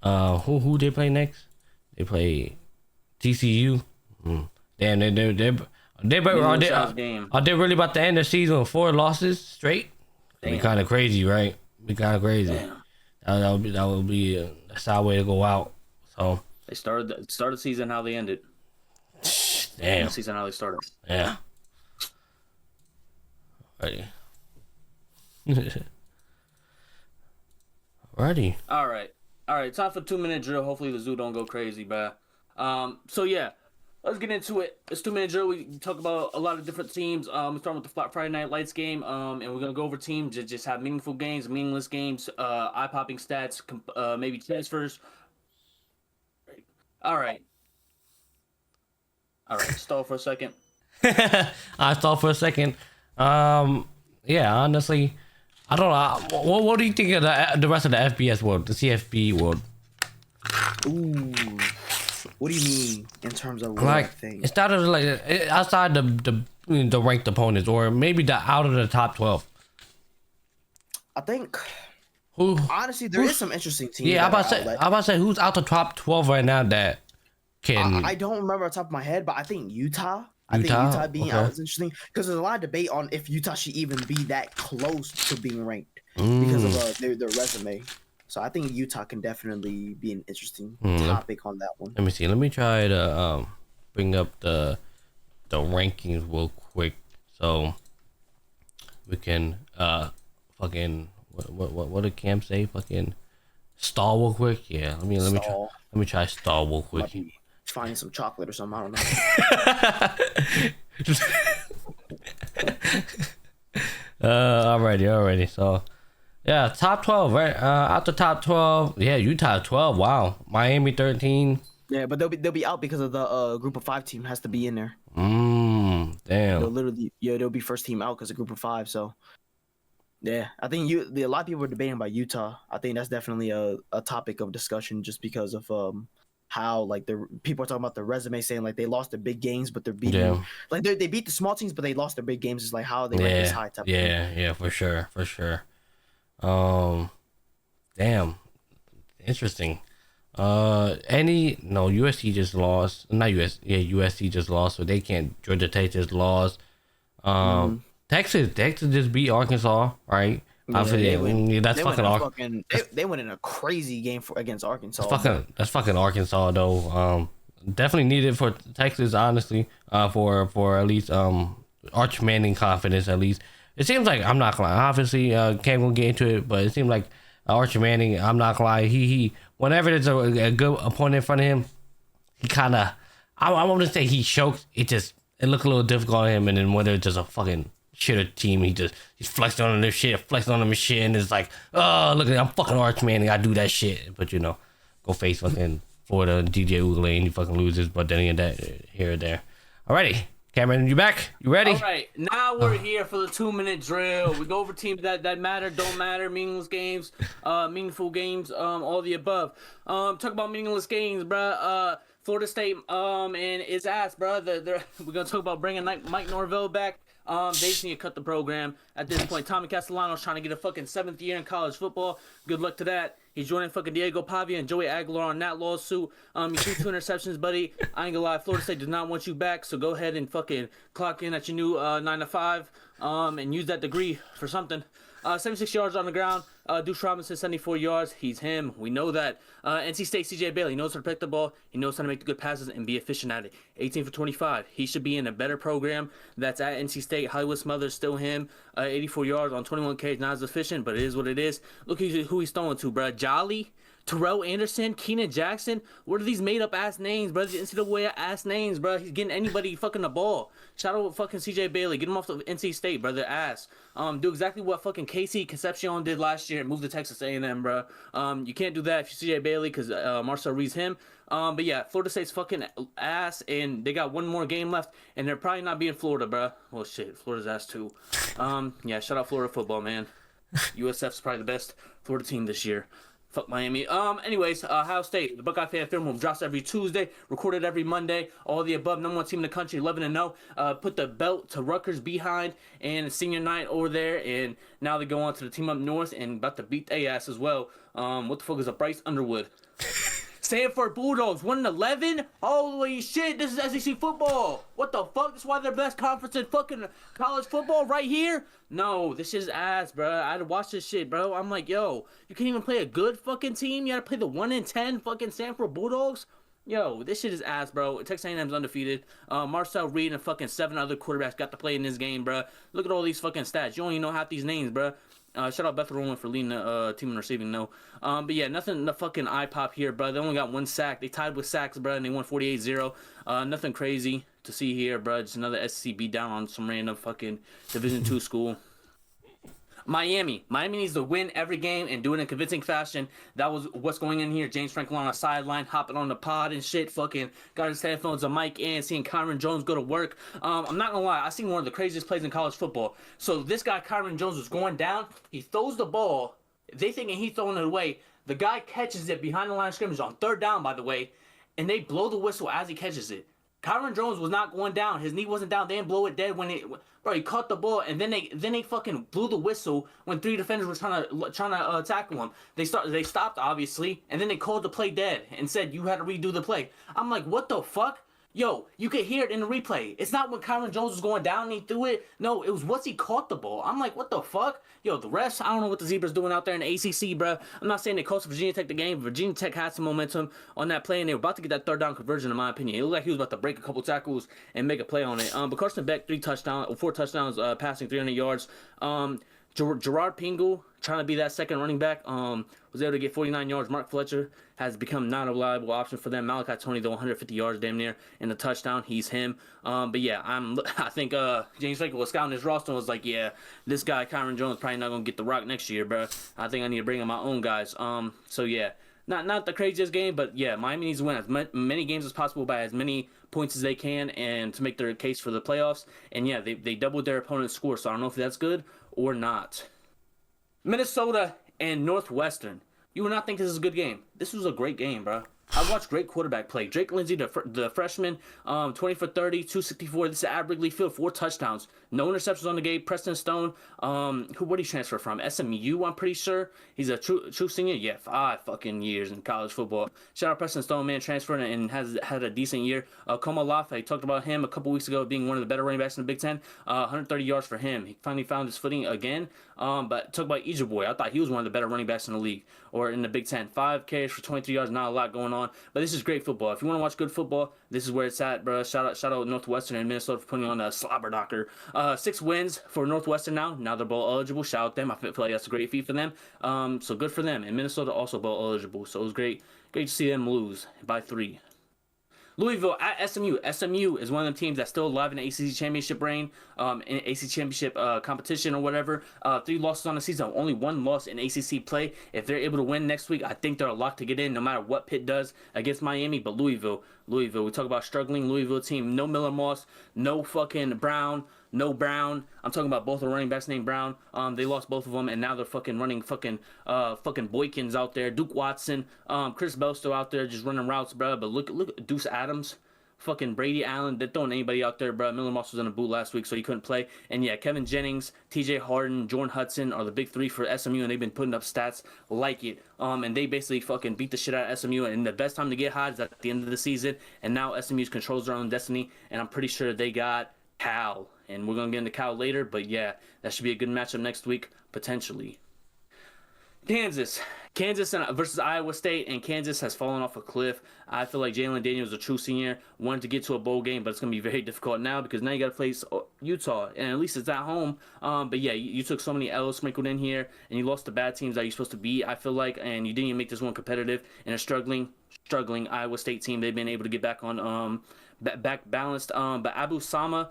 Who they play next? They play TCU. Damn, are they really about to end the season with 4 losses straight? Be kind of crazy, right? Be kind of crazy. That would be a sad way to go out. So they started the season how they ended. Damn. The season how they started. Yeah. Ready. Ready. All right. Time for 2-minute drill. Hopefully the zoo don't go crazy, bruh. So yeah, let's get into it. It's 2-minute drill. We talk about a lot of different teams. We're starting with the Friday Night Lights game. And we're gonna go over teams that just have meaningful games, meaningless games, eye-popping stats, maybe transfers. All right. Stall for a second. I stall for a second. Honestly, I don't know. What do you think of the rest of the FBS world, the CFB world? Ooh, what do you mean in terms of what thing? It started outside the ranked opponents, or maybe out of the top 12. I think Who? Honestly, there is some interesting teams. Yeah, I'm about to say who's out the top 12 right now that can. I don't remember off the top of my head, but I think Utah. I think Utah? Utah being Okay. out is interesting because there's a lot of debate on if Utah should even be that close to being ranked because of their resume. So I think Utah can definitely be an interesting topic on that one. Let me see. Let me try to bring up the rankings real quick so we can fucking what did Cam say? Fucking stall real quick. Yeah. Let me try stall real quick. Might be finding some chocolate or something. I don't know. Alrighty. So, yeah, top 12, right? Out the top 12, yeah, Utah 12. Wow, Miami 13. Yeah, but they'll be out because of the group of 5 team has to be in there. Damn. They'll be first team out because of group of 5. So, yeah, I think a lot of people are debating about Utah. I think that's definitely a topic of discussion just because of how like the people are talking about the resume saying like they lost their big games but they're beating like they beat the small teams but they lost their big games. It's like how they rank this high type of thing. Yeah, for sure. Damn, interesting. USC just lost. Not USC just lost, so they can't. Georgia Tech just lost. Texas just beat Arkansas, right? That's fucking Arkansas. They went in a crazy game against Arkansas. That's fucking Arkansas though. Definitely needed for Texas, honestly. For at least Arch Manning confidence at least. It seems like, I'm not gonna lie. Obviously, can't gonna get into it, but it seems like Arch Manning. I'm not gonna lie. He whenever there's a good opponent in front of him, he kind of. I want to say he chokes. It looked a little difficult on him, and then when it's just a fucking shitter team, he's flexing on this shit, flexing on the machine. It's like, oh, look at I'm fucking Arch Manning. I do that shit, but go face fucking Florida DJ Ugalay and he fucking loses. But then again, that here or there. Alrighty, Cameron, you back? You ready? All right, now we're here for the 2-minute drill. We go over teams that matter, don't matter, meaningless games, meaningful games, all the above. Talk about meaningless games, bruh. Florida State and its ass, bruh. We're gonna talk about bringing Mike Norvell back. They just need to cut the program at this point. Tommy Castellanos trying to get a fucking 7th year in college football. Good luck to that. He's joining fucking Diego Pavia and Joey Aguilar on that lawsuit. You threw 2 interceptions, buddy. I ain't gonna lie, Florida State does not want you back, so go ahead and fucking clock in at your new 9 to 5 and use that degree for something. 76 yards on the ground. Deuce Robinson, 74 yards. He's him. We know that. NC State, CJ Bailey. He knows how to pick the ball. He knows how to make the good passes and be efficient at it. 18 for 25. He should be in a better program. That's at NC State. Hollywood Smothers, still him. 84 yards on 21 Ks. Not as efficient, but it is what it is. Look who he's throwing to, bro. Jolly, Terrell Anderson, Keenan Jackson. What are these made-up ass names, bro? These NCAA ass names, bro. He's getting anybody fucking the ball. Shout out fucking CJ Bailey. Get him off the NC State, brother. Ass. Do exactly what fucking Casey Concepcion did last year and move to Texas A&M, bro. You can't do that if you're CJ Bailey because Marcel Reed's him. But yeah, Florida State's fucking ass, and they got one more game left, and they're probably not being Florida, bro. Well, shit, Florida's ass too. Yeah, shout out Florida football, man. USF's probably the best Florida team this year. Fuck Miami. Anyways, Ohio State, the Buckeye Fan Film Room drops every Tuesday, recorded every Monday. All the above, number 1 team in the country, 11-0. Put the belt to Rutgers behind and senior night over there, and now they go on to the team up north and about to beat their ass as well. What the fuck is a Bryce Underwood? Stanford Bulldogs 1-11. Holy shit! This is SEC football. What the fuck? That's why they're best conference in fucking college football right here. No, this is ass, bro. I had to watch this shit, bro. I'm like, yo, you can't even play a good fucking team. You gotta play the 1-10 fucking Stanford Bulldogs. Yo, this shit is ass, bro. Texas A&M's undefeated. Marcel Reed and fucking 7 other quarterbacks got to play in this game, bro. Look at all these fucking stats. You don't even know half these names, bro. Shout out Beth Roland for leading the team in receiving, no. But yeah, nothing the fucking eye pop here, bro. They only got 1 sack. They tied with sacks, bro, and they won 48-0. Nothing crazy to see here, bro. Just another SEC beat down on some random fucking Division II school. Miami needs to win every game and do it in a convincing fashion. That was what's going in here. James Franklin on the sideline, hopping on the pod and shit, fucking got his headphones, a mic in, seeing Kyron Jones go to work. I'm not gonna lie, I seen one of the craziest plays in college football. So this guy, Kyron Jones, was going down. He throws the ball. They thinking he's throwing it away. The guy catches it behind the line of scrimmage on 3rd down, by the way, and they blow the whistle as he catches it. Kyron Jones was not going down. His knee wasn't down. They didn't blow it dead when he caught the ball, and then they fucking blew the whistle when 3 defenders were trying to tackle him. They stopped obviously, and then they called the play dead and said you had to redo the play. I'm like, what the fuck? Yo, you could hear it in the replay. It's not when Kyron Jones was going down and he threw it. No, it was once he caught the ball. I'm like, what the fuck? Yo, the refs, I don't know what the Zebras doing out there in the ACC, bro. I'm not saying they cost Virginia Tech the game, but Virginia Tech had some momentum on that play, and they were about to get that 3rd down conversion, in my opinion. It looked like he was about to break a couple tackles and make a play on it. But Carson Beck, 4 touchdowns, passing 300 yards. Gerard Pingle, trying to be that second running back, was able to get 49 yards. Mark Fletcher has become not a reliable option for them. Malachi Tony, though, 150 yards damn near in the touchdown. He's him. But yeah, I think James Franklin was scouting his roster and was like, yeah, this guy, Kyron Jones, probably not going to get the rock next year, bro. I think I need to bring in my own guys. So yeah, not the craziest game, but yeah, Miami needs to win as many games as possible by as many points as they can and to make their case for the playoffs. And yeah, they doubled their opponent's score, so I don't know if that's good or not. Minnesota and Northwestern. You would not think this is a good game. This was a great game, bro. I watched great quarterback play. Drake Lindsey, the freshman, 20 for 30, 264. This is at Wrigley Field, 4 touchdowns. No interceptions on the game. Preston Stone, where did he transfer from? SMU, I'm pretty sure. He's a true senior. Yeah, 5 fucking years in college football. Shout out Preston Stone, man, transferring and has had a decent year. Koma Lafe, I talked about him a couple weeks ago being one of the better running backs in the Big Ten. 130 yards for him. He finally found his footing again. But talk about Ejeboy. I thought he was one of the better running backs in the league or in the Big Ten. 5 carries for 23 yards, not a lot going on. But this is great football. If you want to watch good football, this is where it's at, bro. Shout out Northwestern and Minnesota for putting on a slobber knocker. 6 wins for Northwestern now. Now they're bowl eligible. Shout out them. I feel like that's a great feat for them. So good for them. And Minnesota also bowl eligible. So it was great to see them lose by 3. Louisville at SMU. SMU is one of them teams that's still alive in the ACC championship reign, in ACC championship competition or whatever. 3 losses on the season, only 1 loss in ACC play. If they're able to win next week, I think they're a lock to get in, no matter what Pitt does against Miami. But Louisville, we talk about struggling Louisville team. No Miller Moss, no fucking Brown. No Brown. I'm talking about both the running backs named Brown. They lost both of them, and now they're fucking running fucking Boykins out there. Duke Watson, Chris Bell still out there just running routes, bro. But look at Deuce Adams, fucking Brady Allen. They're throwing anybody out there, bro. Miller Moss was in a boot last week, so he couldn't play. And yeah, Kevin Jennings, T.J. Harden, Jordan Hudson are the big 3 for SMU, and they've been putting up stats like it. And they basically fucking beat the shit out of SMU. And the best time to get hot is at the end of the season. And now SMU controls their own destiny, and I'm pretty sure they got Cal. And we're going to get into Cal later, but yeah, that should be a good matchup next week, potentially. Kansas versus Iowa State, and Kansas has fallen off a cliff. I feel like Jalen Daniels, a true senior, wanted to get to a bowl game, but it's going to be very difficult now because now you got to face Utah, and at least it's at home. But yeah, you took so many L's sprinkled in here, and you lost to bad teams that you're supposed to beat, I feel like, and you didn't even make this one competitive. And a struggling Iowa State team, they've been able to get back on back balanced. But Abu Sama,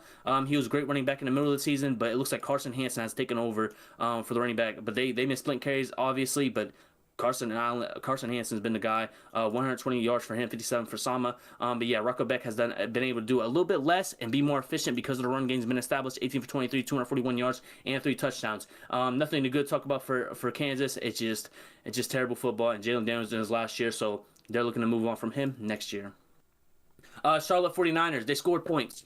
he was a great running back in the middle of the season, but it looks like Carson Hansen has taken over for the running back. But they've been splitting carries, obviously, but Carson Hansen's been the guy. 120 yards for him, 57 for Sama. But yeah, Rocco Beck has been able to do a little bit less and be more efficient because of the run game's been established. 18 for 23, 241 yards, and 3 touchdowns. Nothing to good talk about for Kansas. It's just terrible football, and Jalen Daniels in his last year, so they're looking to move on from him next year. Charlotte 49ers, they scored points.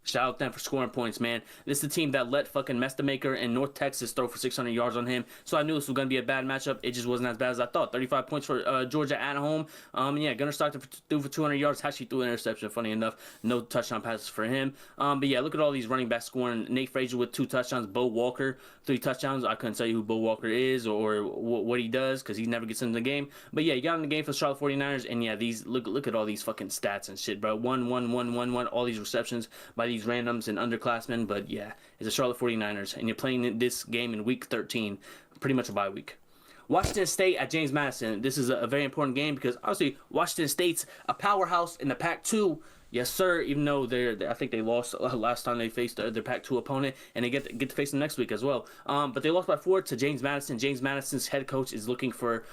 Shout out them for scoring points, man. This is the team that let fucking Mestamaker in North Texas throw for 600 yards on him. So I knew this was going to be a bad matchup. It just wasn't as bad as I thought. 35 points for Georgia at home. Yeah, Gunnar Stockton threw for 200 yards. Actually threw an interception, funny enough. No touchdown passes for him. But yeah, look at all these running backs scoring. Nate Frazier with 2 touchdowns. Bo Walker, 3 touchdowns. I couldn't tell you who Bo Walker is or what he does because he never gets into the game. But yeah, you got in the game for the Charlotte 49ers. And yeah, these look at all these fucking stats and shit, bro. 1, 1, 1, 1, 1. All these receptions by these randoms and underclassmen. But yeah, it's the Charlotte 49ers. And you're playing this game in week 13. Pretty much a bye week. Washington State at James Madison. This is a very important game because obviously Washington State's a powerhouse in the Pac-2. Yes, sir. Even though I think they lost last time they faced their Pac-2 opponent, and they get to face them next week as well. But they lost by 4 to James Madison. James Madison's head coach is looking for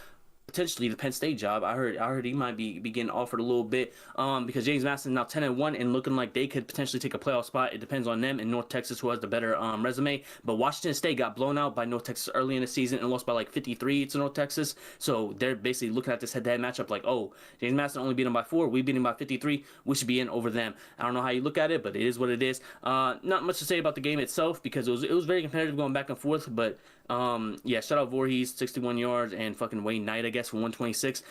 potentially the Penn State job. I heard he might be getting offered a little bit because James Madison now 10-1 and looking like they could potentially take a playoff spot. It depends on them and North Texas, who has the better resume. But Washington State got blown out by North Texas early in the season and lost by like 53 to North Texas. So they're basically looking at this head-to-head matchup like, oh, James Madison only beat them by 4. We beat them by 53. We should be in over them. I don't know how you look at it, but it is what it is. Not much to say about the game itself because it was very competitive going back and forth. But yeah, shout out Voorhees, 61 yards, and fucking Wayne Knight, I guess, for 126.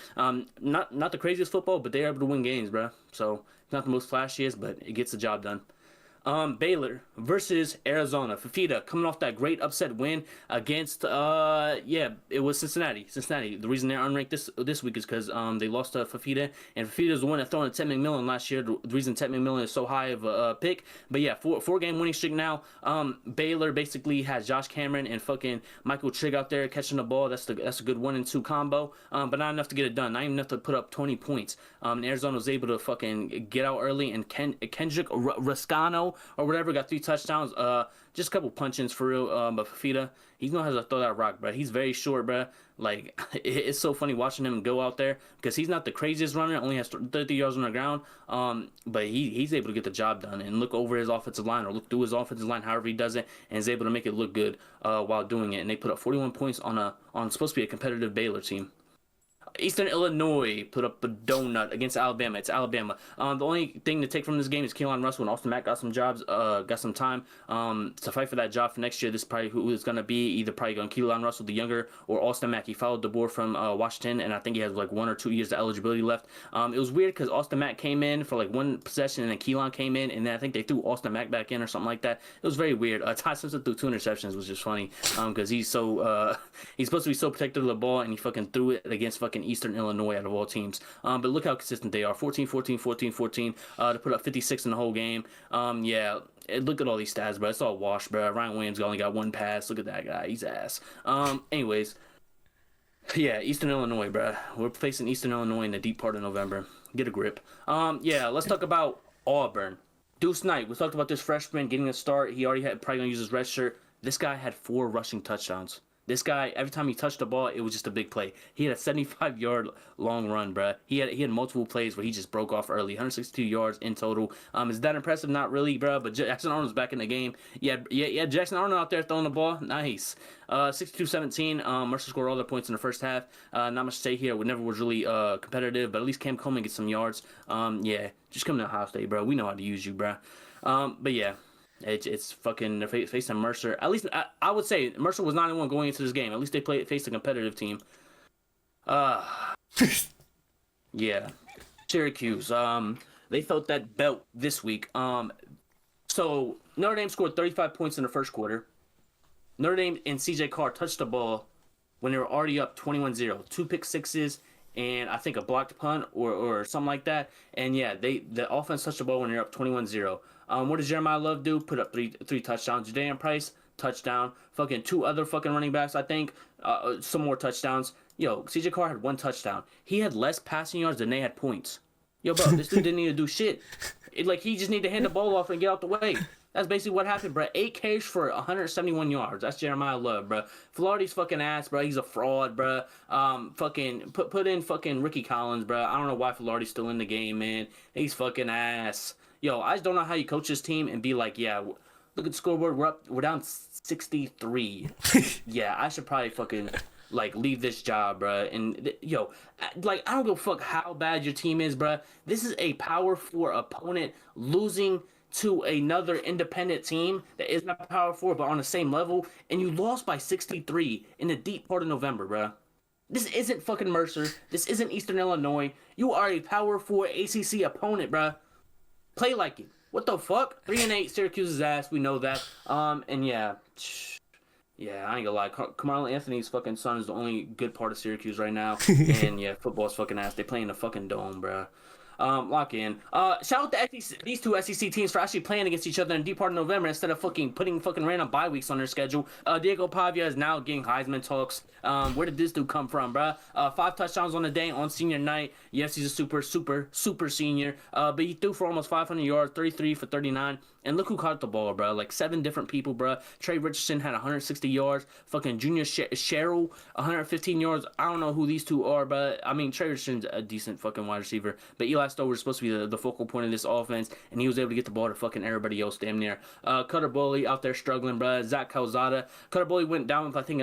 Not the craziest football, but they're able to win games, bro. So not the most flashiest, but it gets the job done. Baylor versus Arizona. Fafita coming off that great upset win against it was Cincinnati. The reason they're unranked this week is because they lost to Fafita, and Fafita's the one that threw in Ted McMillan last year. The reason Ted McMillan is so high of a pick. But yeah, four game winning streak now. Baylor basically has Josh Cameron and fucking Michael Trigg out there catching the ball. That's a good 1-2 combo. But not enough to get it done. Not even enough to put up 20 points. And Arizona was able to fucking get out early, and Kendrick Rascano or whatever got 3 touchdowns. Just a couple punch-ins for real. But Fafita, he knows how to throw that rock, bro. He's very short, bro. Like, it's so funny watching him go out there because he's not the craziest runner. Only has 30 yards on the ground. But he's able to get the job done and look over his offensive line or look through his offensive line, however he does it, and is able to make it look good while doing it. And they put up 41 points on supposed to be a competitive Baylor team. Eastern Illinois put up a donut against Alabama. It's Alabama. The only thing to take from this game is Keelan Russell and Austin Mack got some time to fight for that job for next year. This is probably who it's going to be. Either probably going Keelan Russell, the younger, or Austin Mack. He followed the board from Washington, and I think he has like 1 or 2 years of eligibility left. It was weird because Austin Mack came in for like 1 possession, and then Keelan came in, and then I think they threw Austin Mack back in or something like that. It was very weird. Ty Simpson threw 2 interceptions, which is funny because he's so he's supposed to be so protective of the ball, and he fucking threw it against fucking Eastern Illinois out of all teams. But look how consistent they are. 14, 14, 14, 14 to put up 56 in the whole game. Yeah, look at all these stats, bro. It's all wash, bro. Ryan Williams only got 1 pass. Look at that guy. He's ass. Anyways, yeah, Eastern Illinois, bro. We're facing Eastern Illinois in the deep part of November. Get a grip. Yeah, let's talk about Auburn. Deuce Knight. We talked about this freshman getting a start. He already probably gonna use his red shirt. This guy had 4 rushing touchdowns. This guy, every time he touched the ball, it was just a big play. He had a 75-yard long run, bruh. He had multiple plays where he just broke off early. 162 yards in total. Is that impressive? Not really, bruh. But Jackson Arnold's back in the game. Yeah. Jackson Arnold out there throwing the ball. Nice. 62-17. Mercer scored all their points in the first half. Not much to say here. It never was really competitive, but at least Cam Coleman gets some yards. Yeah, just come to Ohio State, bro. We know how to use you, bruh. But yeah. It's fucking they're facing Mercer. At least I would say Mercer was not the one going into this game. At least they faced a competitive team. Yeah, Syracuse. They felt that belt this week. So Notre Dame scored 35 points in the first quarter. Notre Dame and CJ Carr touched the ball when they were already up 21-0. 2 pick sixes and I think a blocked punt or something like that. And yeah, the offense touched the ball when they're up 21-0. What does Jeremiah Love do? Put up three touchdowns. Jadaean Price, touchdown. Fucking 2 other fucking running backs, I think. Some more touchdowns. Yo, CJ Carr had 1 touchdown. He had less passing yards than they had points. Yo, bro, this dude didn't need to do shit. He just need to hand the ball off and get out the way. That's basically what happened, bro. 8 carries for 171 yards. That's Jeremiah Love, bro. Florida's fucking ass, bro. He's a fraud, bro. Fucking put in fucking Ricky Collins, bro. I don't know why Florida's still in the game, man. He's fucking ass. Yo, I just don't know how you coach this team and be like, yeah, look at the scoreboard. We're down 63. Yeah, I should probably fucking leave this job, bro. And yo, I don't give a fuck how bad your team is, bro. This is a Power 4 opponent losing to another independent team that is not Power 4 but on the same level, and you lost by 63 in the deep part of November, bro. This isn't fucking Mercer. This isn't Eastern Illinois. You are a Power 4 ACC opponent, bro. Play like it. What the fuck? 3-8, Syracuse's ass. We know that. And yeah, I ain't gonna lie. Carmelo Anthony's fucking son is the only good part of Syracuse right now. And yeah, football's fucking ass. They play in the fucking dome, bro. Lock in. Shout out to these 2 SEC teams for actually playing against each other in the deep part of November instead of putting random bye weeks on their schedule. Diego Pavia is now getting Heisman talks. Where did this dude come from, bruh? 5 touchdowns on the day on senior night. Yes, he's a super senior. But he threw for almost 500 yards, 33 for 39, And look who caught the ball, bro. Like 7 different people, bro. Trey Richardson had 160 yards. Fucking Junior Sherrill, 115 yards. I don't know who these two are, but I mean, Trey Richardson's a decent fucking wide receiver. But Eli Stover was supposed to be the focal point of this offense, and he was able to get the ball to fucking everybody else damn near. Cutter Boley out there struggling, bro. Zach Calzada. Cutter Boley went down with, I think,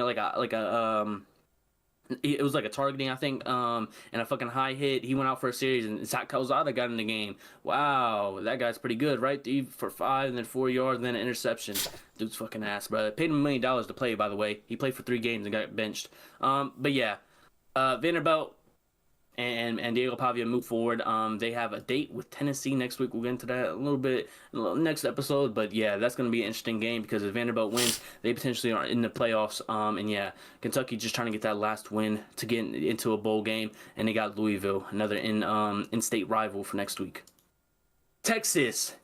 it was like a targeting, I think, and a fucking high hit. He went out for a series, and Zach Calzada got in the game. Wow, that guy's pretty good, right? For 5 and then 4 yards, and then an interception. Dude's fucking ass, bro. Paid him $1 million to play, by the way. He played for 3 games and got benched. But yeah, Vanderbilt and Diego Pavia move forward. They have a date with Tennessee next week. We'll get into that a little bit next episode. But yeah, that's going to be an interesting game because if Vanderbilt wins, they potentially are in the playoffs. And yeah, Kentucky just trying to get that last win to get into a bowl game. And they got Louisville, another in-state rival for next week. Texas,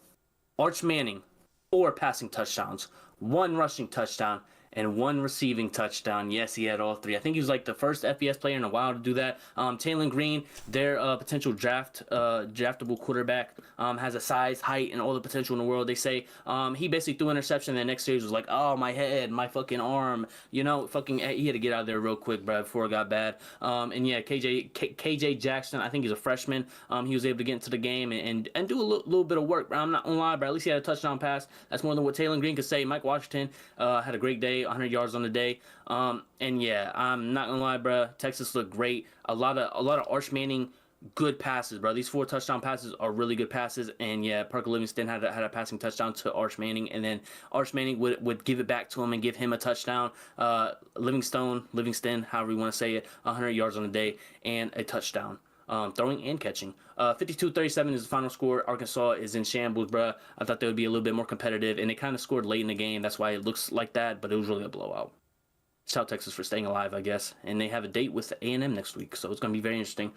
Arch Manning, 4 passing touchdowns, 1 rushing touchdown, and 1 receiving touchdown. Yes, he had all 3. I think he was like the first FBS player in a while to do that. Taylor Green, their potential draftable quarterback, has a size, height, and all the potential in the world. They say he basically threw an interception, and the next series was like, oh, my head, my fucking arm. You know, fucking, he had to get out of there real quick, bro, before it got bad. And yeah, KJ Jackson, I think he's a freshman. He was able to get into the game and do a little bit of work, bro. I'm not gonna lie, but at least he had a touchdown pass. That's more than what Taylor Green could say. Mike Washington had a great day. 100 yards on the day. And yeah, I'm not gonna lie, bro. Texas looked great. A lot of Arch Manning good passes, bro. These 4 touchdown passes are really good passes. And yeah, Parker Livingston had a passing touchdown to Arch Manning, and then Arch Manning would give it back to him and give him a touchdown. Livingston, however you want to say it, 100 yards on the day and a touchdown. Throwing and catching. 52-37 is the final score. Arkansas is in shambles, bruh. I thought they would be a little bit more competitive, and they kind of scored late in the game. That's why it looks like that, but it was really a blowout. Shout out Texas for staying alive, I guess. And they have a date with A&M next week, so it's going to be very interesting.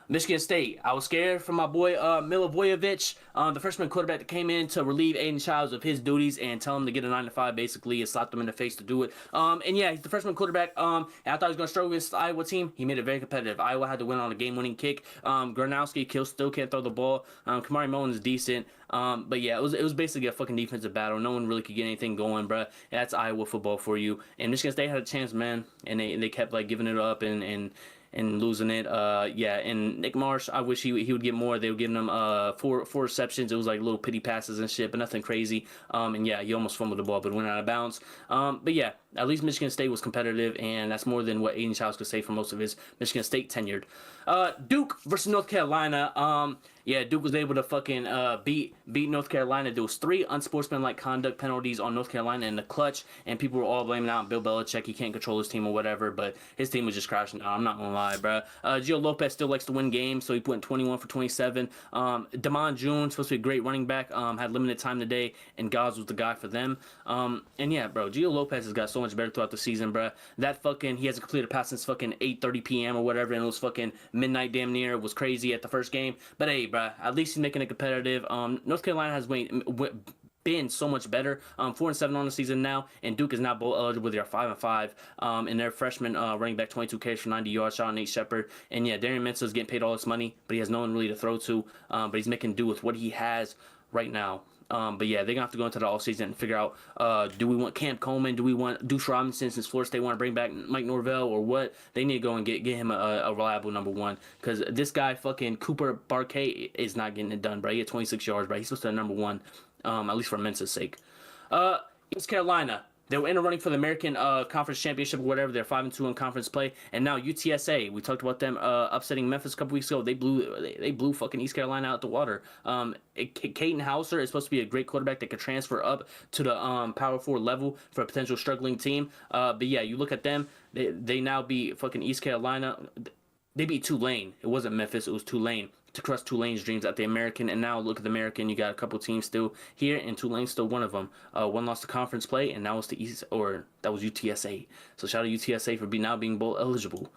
Michigan State. I was scared for my boy Milivojevic, the freshman quarterback that came in to relieve Aiden Childs of his duties and tell him to get a 9-to-5 basically and slapped him in the face to do it. And yeah, he's the freshman quarterback. And I thought he was going to struggle against the Iowa team. He made it very competitive. Iowa had to win on a game-winning kick. Gronowski still can't throw the ball. Kamari Mullen is decent. But yeah, it was basically a fucking defensive battle. No one really could get anything going, bruh. That's Iowa football for you. And Michigan State had a chance, man. And they kept like giving it up and losing it. Yeah, and Nick Marsh, I wish he would get more. They were giving him 4 receptions. It was like little pity passes and shit, but nothing crazy. And yeah, he almost fumbled the ball, but it went out of bounds. But yeah, at least Michigan State was competitive, and that's more than what Aiden Childs could say for most of his Michigan State tenured. Duke versus North Carolina. Yeah, Duke was able to fucking beat North Carolina. There was 3 unsportsmanlike conduct penalties on North Carolina in the clutch, and people were all blaming out Bill Belichick. He can't control his team or whatever, but his team was just crashing out. I'm not gonna lie, bro. Gio Lopez still likes to win games, so he put in 21 for 27. Damon June, supposed to be a great running back, had limited time today, and Gaz was the guy for them. And yeah, bro, Gio Lopez has got so much better throughout the season, bro. That fucking, he hasn't completed a pass since fucking 8:30 p.m. or wwhatever, and it was fucking midnight damn near. It was crazy at the first game, but hey, bro, at least he's making it competitive. North Carolina has been so much better. 4-7 on the season now, and Duke is now bowl eligible. They are 5-5. And their freshman running back 22 carries for 90 yards. Shout out Nate Shepard. And yeah, Darian Mensah is getting paid all this money, but he has no one really to throw to. But he's making do with what he has right now. But yeah, they're gonna have to go into the offseason and figure out, do we want Cam Coleman? Do we want Deuce Robinson since Florida State want to bring back Mike Norvell or what? They need to go and get him a reliable number 1, because this guy fucking Cooper Barquet is not getting it done, bro. He had 26 yards, bro. He's supposed to have number 1, at least for Mensah's sake. East Carolina. They were in a running for the American Conference Championship or whatever. They're 5-2 in conference play, and now UTSA. We talked about them upsetting Memphis a couple weeks ago. They blew fucking East Carolina out the water. Caden Hauser is supposed to be a great quarterback that could transfer up to the Power 4 level for a potential struggling team. But yeah, you look at them. They now beat fucking East Carolina. They beat Tulane. It wasn't Memphis. It was Tulane to crush Tulane's dreams at the American. And now look at the American. You got a couple teams still here, and Tulane's still one of them. One lost to conference play, and that was the East, or that was UTSA. So shout out UTSA for now being bowl eligible.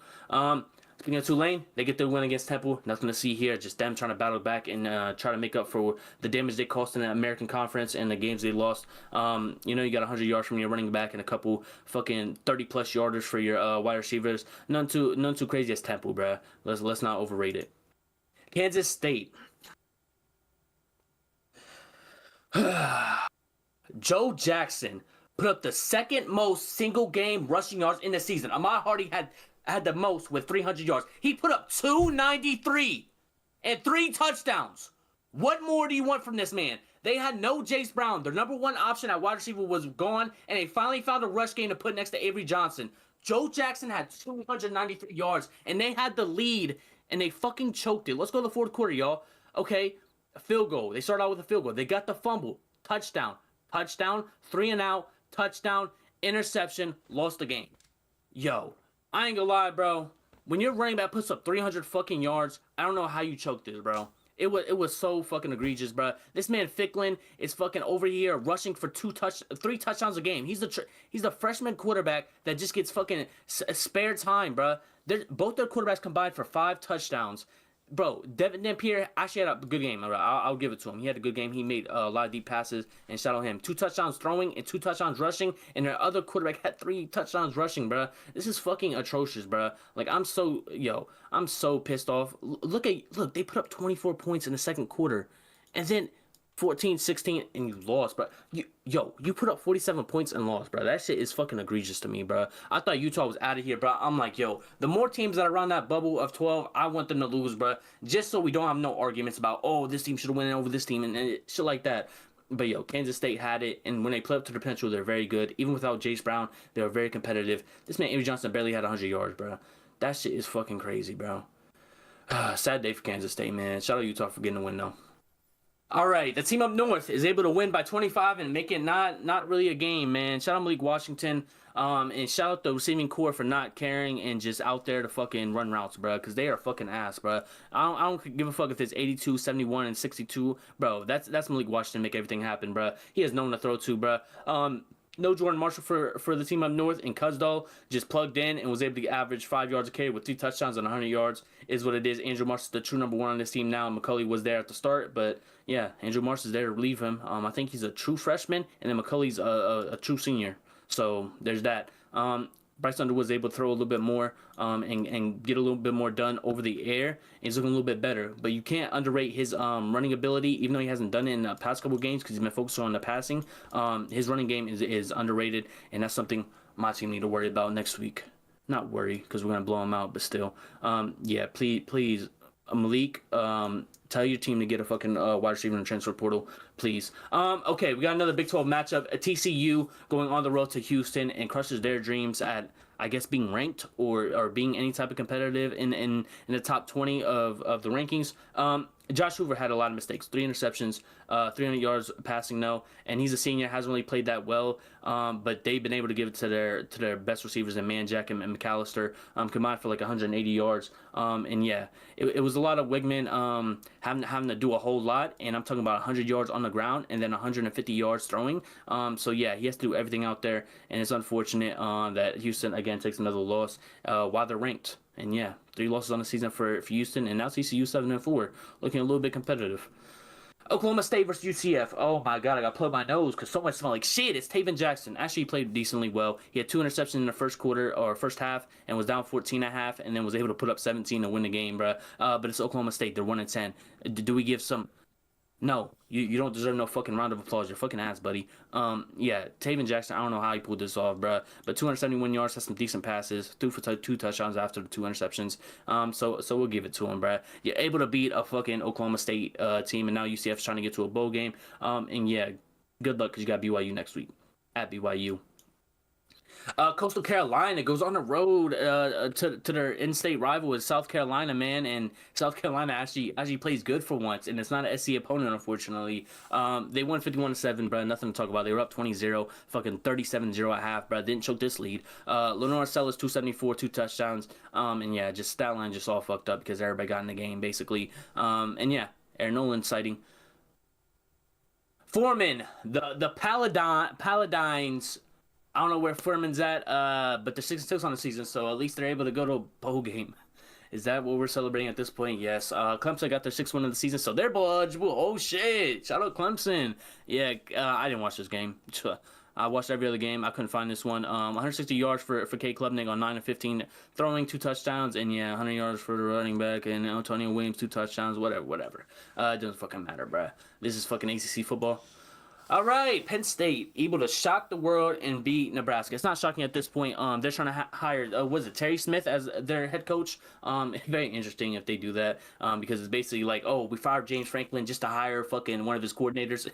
Speaking of Tulane, they get their win against Temple. Nothing to see here. Just them trying to battle back and try to make up for the damage they caused in the American Conference and the games they lost. You know, you got 100 yards from your running back and a couple fucking 30-plus yarders for your wide receivers. None too crazy as Temple, bruh. Let's not overrate it. Kansas State. Joe Jackson put up the second most single game rushing yards in the season. Ahmad Hardy had the most with 300 yards. He put up 293 and 3 touchdowns. What more do you want from this man? They had no Jace Brown. Their number one option at wide receiver was gone, and they finally found a rush game to put next to Avery Johnson. Joe Jackson had 293 yards, and they had the lead, and they fucking choked it. Let's go to the fourth quarter, y'all. Okay, a field goal. They started out with a field goal. They got the fumble. Touchdown. Touchdown. 3 and out. Touchdown. Interception. Lost the game. Yo, I ain't gonna lie, bro. When your running back puts up 300 fucking yards, I don't know how you choked this, bro. It was so fucking egregious, bro. This man Ficklin is fucking over here rushing for 3 touchdowns a game. He's the freshman quarterback that just gets fucking spare time, bro. Both their quarterbacks combined for 5 touchdowns. Bro, Devin Dampier actually had a good game. I'll give it to him. He had a good game. He made a lot of deep passes, and shout out him. 2 touchdowns throwing and 2 touchdowns rushing, and their other quarterback had 3 touchdowns rushing, bro. This is fucking atrocious, bro. Like, I'm so pissed off. Look, they put up 24 points in the second quarter, and then 14-16, and you lost, bro. You put up 47 points and lost, bro. That shit is fucking egregious to me, bro. I thought Utah was out of here, bro. I'm like, yo, the more teams that are around that bubble of 12, I want them to lose, bro. Just so we don't have no arguments about, oh, this team should have won over this team and shit like that. But yo, Kansas State had it, and when they play up to their potential, they're very good. Even without Jace Brown, they were very competitive. This man, Avery Johnson, barely had 100 yards, bro. That shit is fucking crazy, bro. Sad day for Kansas State, man. Shout out Utah for getting the win, though. All right, the team up north is able to win by 25 and make it not really a game, man. Shout out Malik Washington, and shout out the receiving core for not caring and just out there to fucking run routes, bro, because they are fucking ass, bro. I don't give a fuck if it's 82, 71, and 62, bro. That's Malik Washington make everything happen, bro. He has no one to throw to, bro. No Jordan Marshall for the team up north, and Cusdall just plugged in and was able to average 5 yards a carry with 3 touchdowns and 100 yards. Is what it is. Andrew Marsh is the true number 1 on this team now. McCulley was there at the start, but yeah, Andrew Marsh is there to relieve him. I think he's a true freshman, and then McCulley's a true senior. So there's that. Bryce Underwood was able to throw a little bit more and get a little bit more done over the air. He's looking a little bit better. But you can't underrate his running ability, even though he hasn't done it in the past couple games because he's been focused on the passing. His running game is underrated, and that's something my team need to worry about next week. Not worry, because we're going to blow him out, but still. Yeah, please, Malik, tell your team to get a fucking wide receiver in the transfer portal, please. Okay, we got another Big 12 matchup. TCU going on the road to Houston and crushes their dreams at, I guess, being ranked or being any type of competitive in the top 20 of the rankings. Josh Hoover had a lot of mistakes. 3 interceptions, 300 yards passing, no. And he's a senior, hasn't really played that well. But they've been able to give it to their best receivers in Manjack and McAllister, combined for like 180 yards. And yeah, it was a lot of Wigman having to do a whole lot. And I'm talking about 100 yards on the ground and then 150 yards throwing. So yeah, he has to do everything out there. And it's unfortunate that Houston, again, takes another loss while they're ranked. And yeah, 3 losses on the season for Houston, and now TCU 7-4, looking a little bit competitive. Oklahoma State versus UCF. Oh my god, I got to plug my nose because so much smell like shit. It's Taven Jackson. Actually, he played decently well. He had 2 interceptions in the first quarter or first half and was down 14.5, and then was able to put up 17 to win the game, bro. But it's Oklahoma State. They're 1-10. Do we give some? No, you don't deserve no fucking round of applause. You're fucking ass, buddy. Yeah, Taven Jackson, I don't know how he pulled this off, bruh. But 271 yards, has some decent passes. 2 for 2 touchdowns after the 2 interceptions. So we'll give it to him, bruh. You're able to beat a fucking Oklahoma State team, and now UCF's trying to get to a bowl game. And yeah, good luck because you got BYU next week at BYU. Coastal Carolina goes on the road to their in-state rival is South Carolina, man, and South Carolina actually plays good for once, and it's not an SC opponent, unfortunately. They won 51-7, bro. Nothing to talk about. They were up 20-0, fucking 37-0 at half, bro. Didn't choke this lead. Lenore Sellers 274, 2 touchdowns, and yeah, just stat line just all fucked up because everybody got in the game basically. And yeah, Aaron Nolan sighting. Foreman, the Paladines. I don't know where Furman's at, but they're 6-6 on the season, so at least they're able to go to a bowl game. Is that what we're celebrating at this point? Yes. Clemson got their 6th win of the season, so they're eligible. Oh, shit. Shout out Clemson. Yeah, I didn't watch this game. I watched every other game. I couldn't find this one. 160 yards for Cade Klubnik on 9 of 15, throwing 2 touchdowns, and yeah, 100 yards for the running back, and Antonio Williams 2 touchdowns, whatever. It doesn't fucking matter, bruh. This is fucking ACC football. All right, Penn State able to shock the world and beat Nebraska. It's not shocking at this point. They're trying to hire was it Terry Smith as their head coach? Very interesting if they do that. Because it's basically like, oh, we fired James Franklin just to hire fucking one of his coordinators.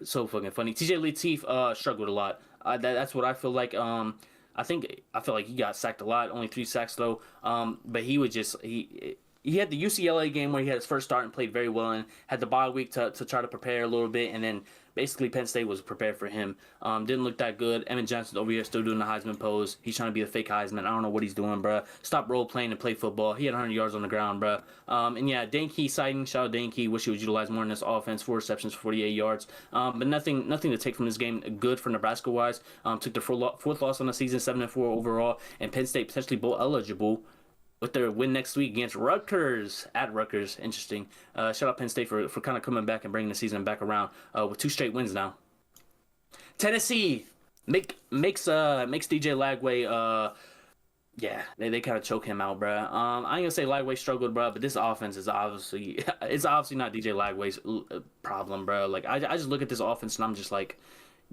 So fucking funny. TJ Lateef struggled a lot. That's what I feel like. I feel like he got sacked a lot. Only 3 sacks though. But he would just he had the UCLA game where he had his first start and played very well and had the bye week to try to prepare a little bit, and then basically Penn State was prepared for him. Didn't look that good. Evan Johnson over here still doing the Heisman pose. He's trying to be a fake Heisman. I don't know what he's doing, bro. Stop role playing and play football. He had 100 yards on the ground, bro. And yeah, Dane Key sighting. Shout out Dane Key. Wish he was utilized more in this offense. 4 receptions, 48 yards. But nothing to take from this game good for Nebraska wise. Took their fourth loss on the season, 7-4 overall, and Penn State potentially bowl eligible with their win next week against Rutgers at Rutgers. Interesting. Shout out Penn State for kind of coming back and bringing the season back around with 2 straight wins now. Tennessee makes DJ Lagway. Yeah, they kind of choke him out, bro. I ain't gonna say Lagway struggled, bro, but this offense is obviously not DJ Lagway's problem, bro. Like I just look at this offense and I'm just like,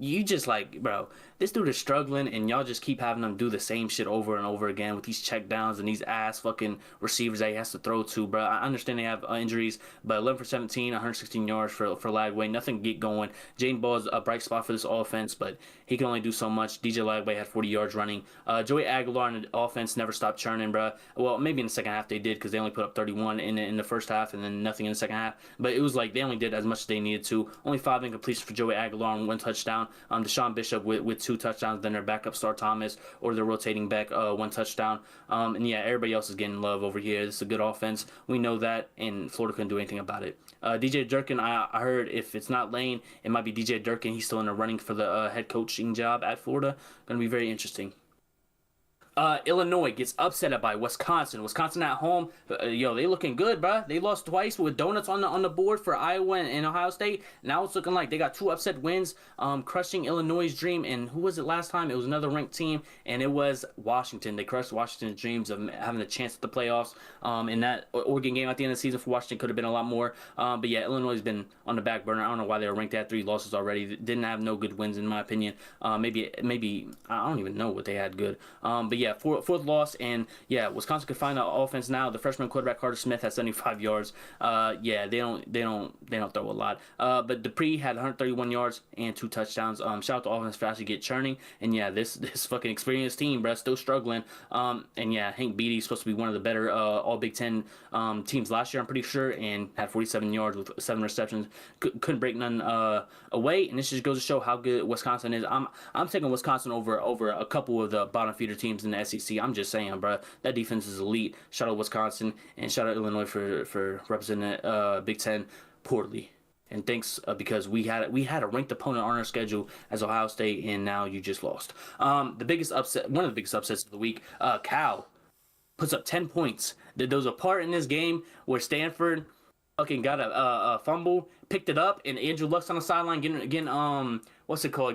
you just like, bro, this dude is struggling and y'all just keep having him do the same shit over and over again with these check downs and these ass fucking receivers that he has to throw to, bro. I understand they have injuries, but 11 for 17, 116 yards for Lagway. Nothing get going. Jaden Ball is a bright spot for this offense, but he can only do so much. DJ Lagway had 40 yards running. Joey Aguilar in the offense never stopped churning, bro. Well, maybe in the second half they did because they only put up 31 in the first half and then nothing in the second half. But it was like they only did as much as they needed to. Only 5 incompletions for Joey Aguilar and 1 touchdown. Deshaun Bishop with 2 touchdowns, then their backup Star Thomas or their rotating back 1 touchdown. And yeah, everybody else is getting love over here. This is a good offense. We know that, and Florida couldn't do anything about it. DJ Durkin, I heard if it's not Lane, it might be DJ Durkin. He's still in the running for the head coaching job at Florida. Going to be very interesting. Illinois gets upset by Wisconsin. Wisconsin at home, they looking good, bro. They lost twice with donuts on the board for Iowa and Ohio State. Now it's looking like they got 2 upset wins, crushing Illinois' dream. And who was it last time? It was another ranked team, and it was Washington. They crushed Washington's dreams of having a chance at the playoffs. In that Oregon game at the end of the season for Washington could have been a lot more. But yeah, Illinois has been on the back burner. I don't know why they were ranked at 3 losses already. Didn't have no good wins in my opinion. Maybe I don't even know what they had good. But yeah. Fourth loss, and yeah, Wisconsin could find an offense now. The freshman quarterback Carter Smith has 75 yards. Yeah, they don't throw a lot. But Dupree had 131 yards and 2 touchdowns. Shout out to offense for actually get churning. And yeah, this fucking experienced team, bro, still struggling. And yeah, Hank Beatty's supposed to be one of the better All Big Ten teams last year, I'm pretty sure, and had 47 yards with 7 receptions. Couldn't break none away, and this just goes to show how good Wisconsin is. I'm taking Wisconsin over a couple of the bottom feeder teams in the SEC. I'm just saying, bro, that defense is elite. Shout out Wisconsin and shout out Illinois for representing Big Ten poorly. And thanks because we had a ranked opponent on our schedule as Ohio State, and now you just lost. The biggest upset, one of the biggest upsets of the week, Cal puts up 10 points. There was a part in this game where Stanford fucking got a fumble, picked it up, and Andrew Luck's on the sideline getting getting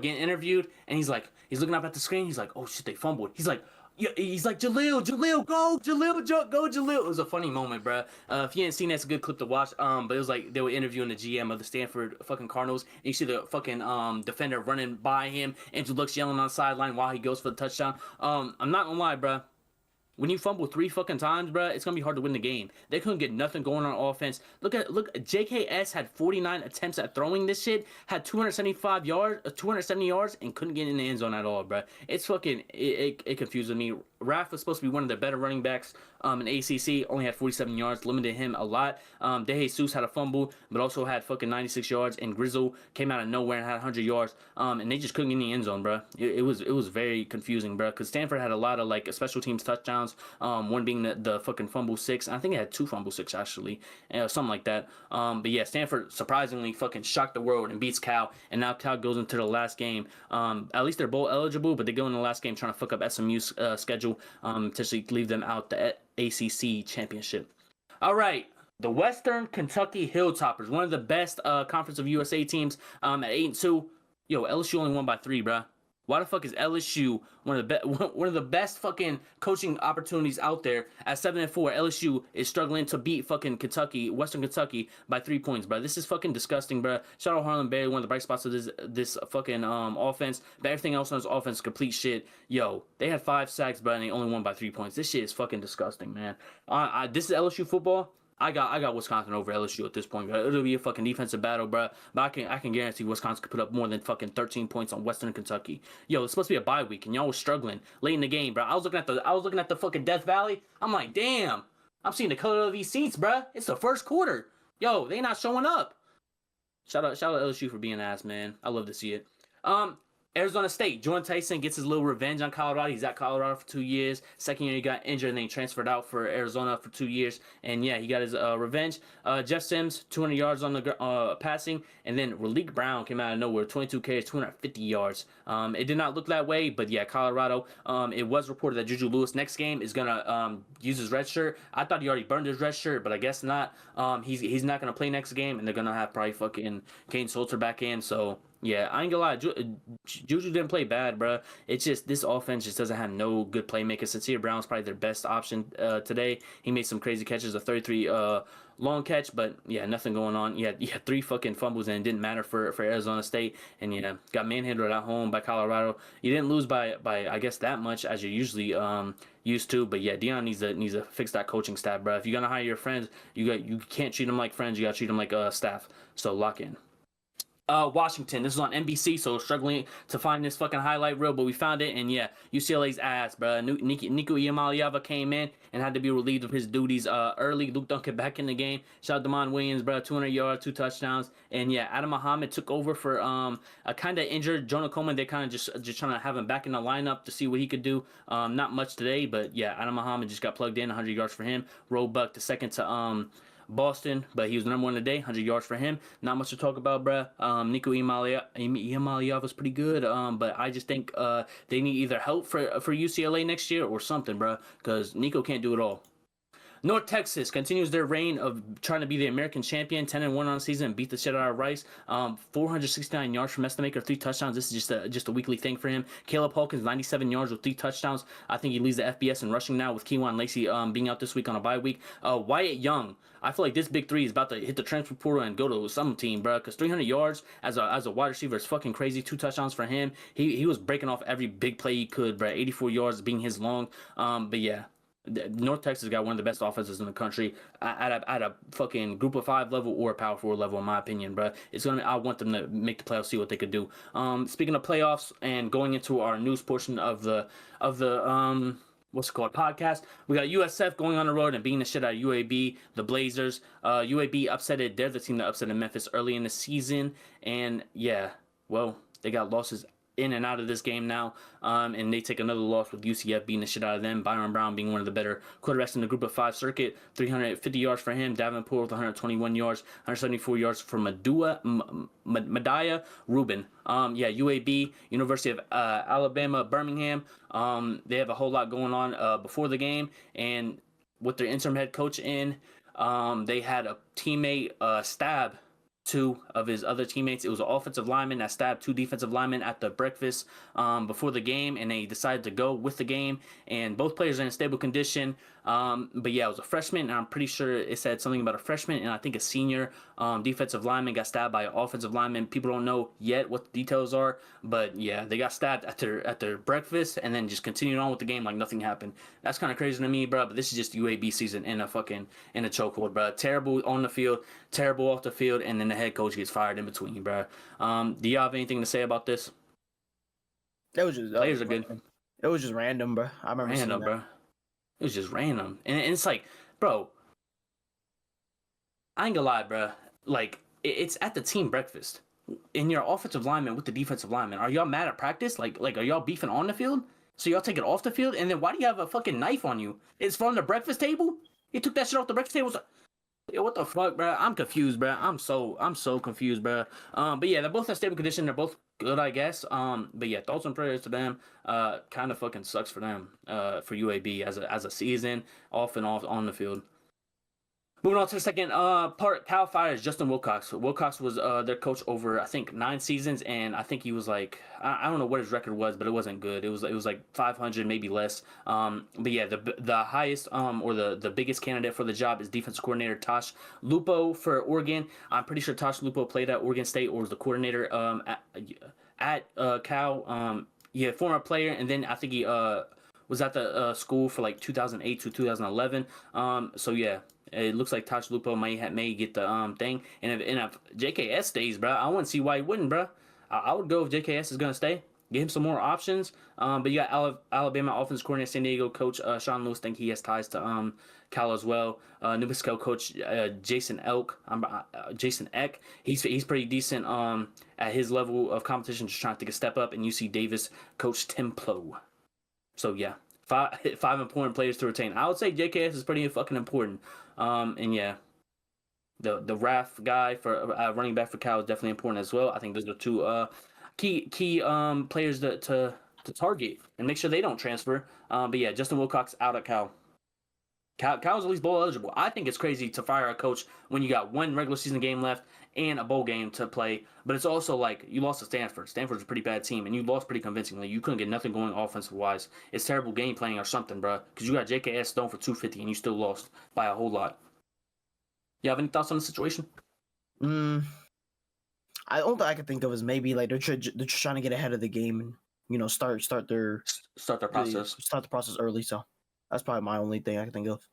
interviewed, and he's looking up at the screen. He's like, oh shit, they fumbled. He's like, Jaleel, go, Jaleel. It was a funny moment, bro. If you ain't seen that, it's a good clip to watch. But it was like they were interviewing the GM of the Stanford fucking Cardinals, and you see the fucking defender running by him. Andrew Luck's yelling on the sideline while he goes for the touchdown. I'm not gonna lie, bro. When you fumble 3 fucking times, bro, it's gonna be hard to win the game. They couldn't get nothing going on offense. Look, JKS had 49 attempts at throwing this shit, had 270 yards, and couldn't get in the end zone at all, bro. It's fucking it confuses me. Raff was supposed to be one of the better running backs in ACC, only had 47 yards, limited him a lot. DeJesus had a fumble, but also had fucking 96 yards, and Grizzle came out of nowhere and had 100 yards, and they just couldn't get in the end zone, bro. It was very confusing, bro, because Stanford had a lot of like special teams touchdowns, one being the fucking fumble 6. I think it had 2 fumble 6 actually, something like that. But yeah, Stanford surprisingly fucking shocked the world and beats Cal, and now Cal goes into the last game. At least they're bowl eligible, but they go in the last game trying to fuck up SMU's schedule, potentially leave them out the ACC championship. All right, the Western Kentucky Hilltoppers, one of the best Conference of USA teams at 8-2. Yo, LSU only won by 3, bruh. Why the fuck is LSU one of the best fucking coaching opportunities out there at 7-4? LSU is struggling to beat fucking Kentucky, Western Kentucky by 3 points, bro. This is fucking disgusting, bro. Shout out Harlan Berry, one of the bright spots of this fucking offense. But everything else on his offense, complete shit. Yo, they had 5 sacks, bro, and they only won by 3 points. This shit is fucking disgusting, man. This is LSU football. I got Wisconsin over LSU at this point, bro. It'll be a fucking defensive battle, bro. But I can guarantee Wisconsin could put up more than fucking 13 points on Western Kentucky. Yo, it's supposed to be a bye week, and y'all was struggling late in the game, bro. I was looking at the fucking Death Valley. I'm like, damn. I'm seeing the color of these seats, bro. It's the first quarter. Yo, they not showing up. Shout out LSU for being ass, man. I love to see it. Arizona State, Jordan Tyson gets his little revenge on Colorado. He's at Colorado for 2 years. Second year, he got injured and then he transferred out for Arizona for 2 years. And yeah, he got his revenge. Jeff Sims, 200 yards on the passing. And then Raleek Brown came out of nowhere, 22 carries, 250 yards. It did not look that way, but yeah, Colorado. It was reported that Juju Lewis next game is going to use his red shirt. I thought he already burned his red shirt, but I guess not. He's not going to play next game, and they're going to have probably fucking Kane Solter back in, so... Yeah, I ain't gonna lie. Juju didn't play bad, bro. It's just this offense just doesn't have no good playmakers. Sincere Brown's probably their best option today. He made some crazy catches, a 33 long catch, but yeah, nothing going on. Yeah, 3 fucking fumbles and it didn't matter for Arizona State. And yeah, got manhandled at home by Colorado. You didn't lose by I guess that much as you usually used to, but yeah, Deion needs to fix that coaching staff, bro. If you're gonna hire your friends, you can't treat them like friends. You gotta treat them like staff. So lock in. Washington. This is on NBC, so struggling to find this fucking highlight reel, but we found it, and yeah, UCLA's ass, bro. Nico Iamaleava came in and had to be relieved of his duties early. Luke Duncan back in the game. Shout out Damon Williams, bro. 200 yards, 2 touchdowns, and yeah, Adam Muhammad took over for a kind of injured Jonah Coleman. They kind of just trying to have him back in the lineup to see what he could do. Not much today, but yeah, Adam Muhammad just got plugged in. 100 yards for him. Roebuck, the second to Boston, but he was the number 1 today. 100 yards for him. Not much to talk about, bruh. Nico Iamaleava was pretty good, but I just think they need either help for UCLA next year or something, bruh, because Nico can't do it all. North Texas continues their reign of trying to be the American champion, 10-1 on the season, and beat the shit out of Rice. 469 yards from Estemaker, 3 touchdowns. This is just a weekly thing for him. Caleb Hawkins, 97 yards with 3 touchdowns. I think he leads the FBS in rushing now with Keywan Lacey being out this week on a bye week. Wyatt Young, I feel like this big 3 is about to hit the transfer portal and go to some team, bro. Because 300 yards as a wide receiver is fucking crazy. 2 touchdowns for him. He was breaking off every big play he could, bro. 84 yards being his long. But yeah. North Texas got one of the best offenses in the country at a fucking group of 5 level or a power 4 level, in my opinion, bro. I want them to make the playoffs, see what they could do. Speaking of playoffs and going into our news portion of the what's it called, podcast, we got USF going on the road and beating the shit out of UAB, the Blazers. UAB upsetted. They're the team that upsetted Memphis early in the season, and yeah, well, they got losses in and out of this game now, and they take another loss with UCF beating the shit out of them. Byron Brown being one of the better quarterbacks in the group of 5 circuit. 350 yards for him. Davenport with 121 yards, 174 yards for Madiah Rubin. UAB, University of Alabama, Birmingham. They have a whole lot going on before the game, and with their interim head coach in, they had a teammate stab 2 of his other teammates. It was an offensive lineman that stabbed 2 defensive linemen at the breakfast before the game, and they decided to go with the game, and both players are in stable condition. But yeah, it was a freshman, and I'm pretty sure it said something about a freshman and I think a senior defensive lineman got stabbed by an offensive lineman. People don't know yet what the details are, but yeah, they got stabbed at their breakfast and then just continued on with the game like nothing happened. That's kind of crazy to me, bro, but this is just UAB season in a chokehold, bro. Terrible on the field, terrible off the field, and then the head coach gets fired in between, bro. Do y'all have anything to say about this? It was just players are good. It was just random, bro. I remember random, bro. It was just random, and it's like, bro, I ain't gonna lie, bro. Like, it's at the team breakfast, and your offensive lineman with the defensive lineman. Are y'all mad at practice? Like, are y'all beefing on the field? So y'all take it off the field, and then why do you have a fucking knife on you? It's from the breakfast table. You took that shit off the breakfast table. Yo, what the fuck, bro? I'm confused, bro. I'm so confused, bro. But yeah, they're both in stable condition. They're both good, I guess. But yeah, thoughts and prayers to them. Kind of fucking sucks for them. For UAB as a season, off and off on the field. Moving on to the second part, Cal fires Justin Wilcox. Wilcox was their coach over I think 9 seasons, and I think he was like I don't know what his record was, but it wasn't good. It was like 500, maybe less. But yeah, the highest or the biggest candidate for the job is defensive coordinator Tosh Lupo for Oregon. I'm pretty sure Tosh Lupo played at Oregon State or was the coordinator at Cal. Yeah, former player, and then I think he was at the school for like 2008 to 2011. So yeah. It looks like Tosh Lupo may get the thing, and if JKS stays, bro, I wouldn't see why he wouldn't, bro. I would go if JKS is gonna stay. Give him some more options. But you got Alabama offense coordinator, San Diego coach Sean Lewis. Think he has ties to Cal as well. New Mexico coach Jason Eck. He's pretty decent at his level of competition, just trying to take a step up. And UC Davis coach Tim Plow. So yeah. Five important players to retain. I would say JKS is pretty fucking important. And yeah, the RAF guy for running back for Cal is definitely important as well. I think those are two key players to target and make sure they don't transfer. But yeah, Justin Wilcox out at Cal. Cal's at least bowl eligible. I think it's crazy to fire a coach when you got one regular season game left and a bowl game to play. But it's also like you lost to Stanford. Stanford's a pretty bad team, and you lost pretty convincingly. You couldn't get nothing going offensive wise. It's terrible game planning or something, bro. Because you got JKS thrown for 250 and you still lost by a whole lot. You have any thoughts on the situation? I only thing I can think of is maybe like they're just trying to get ahead of the game and start their process. Start the process early. So that's probably my only thing I can think of.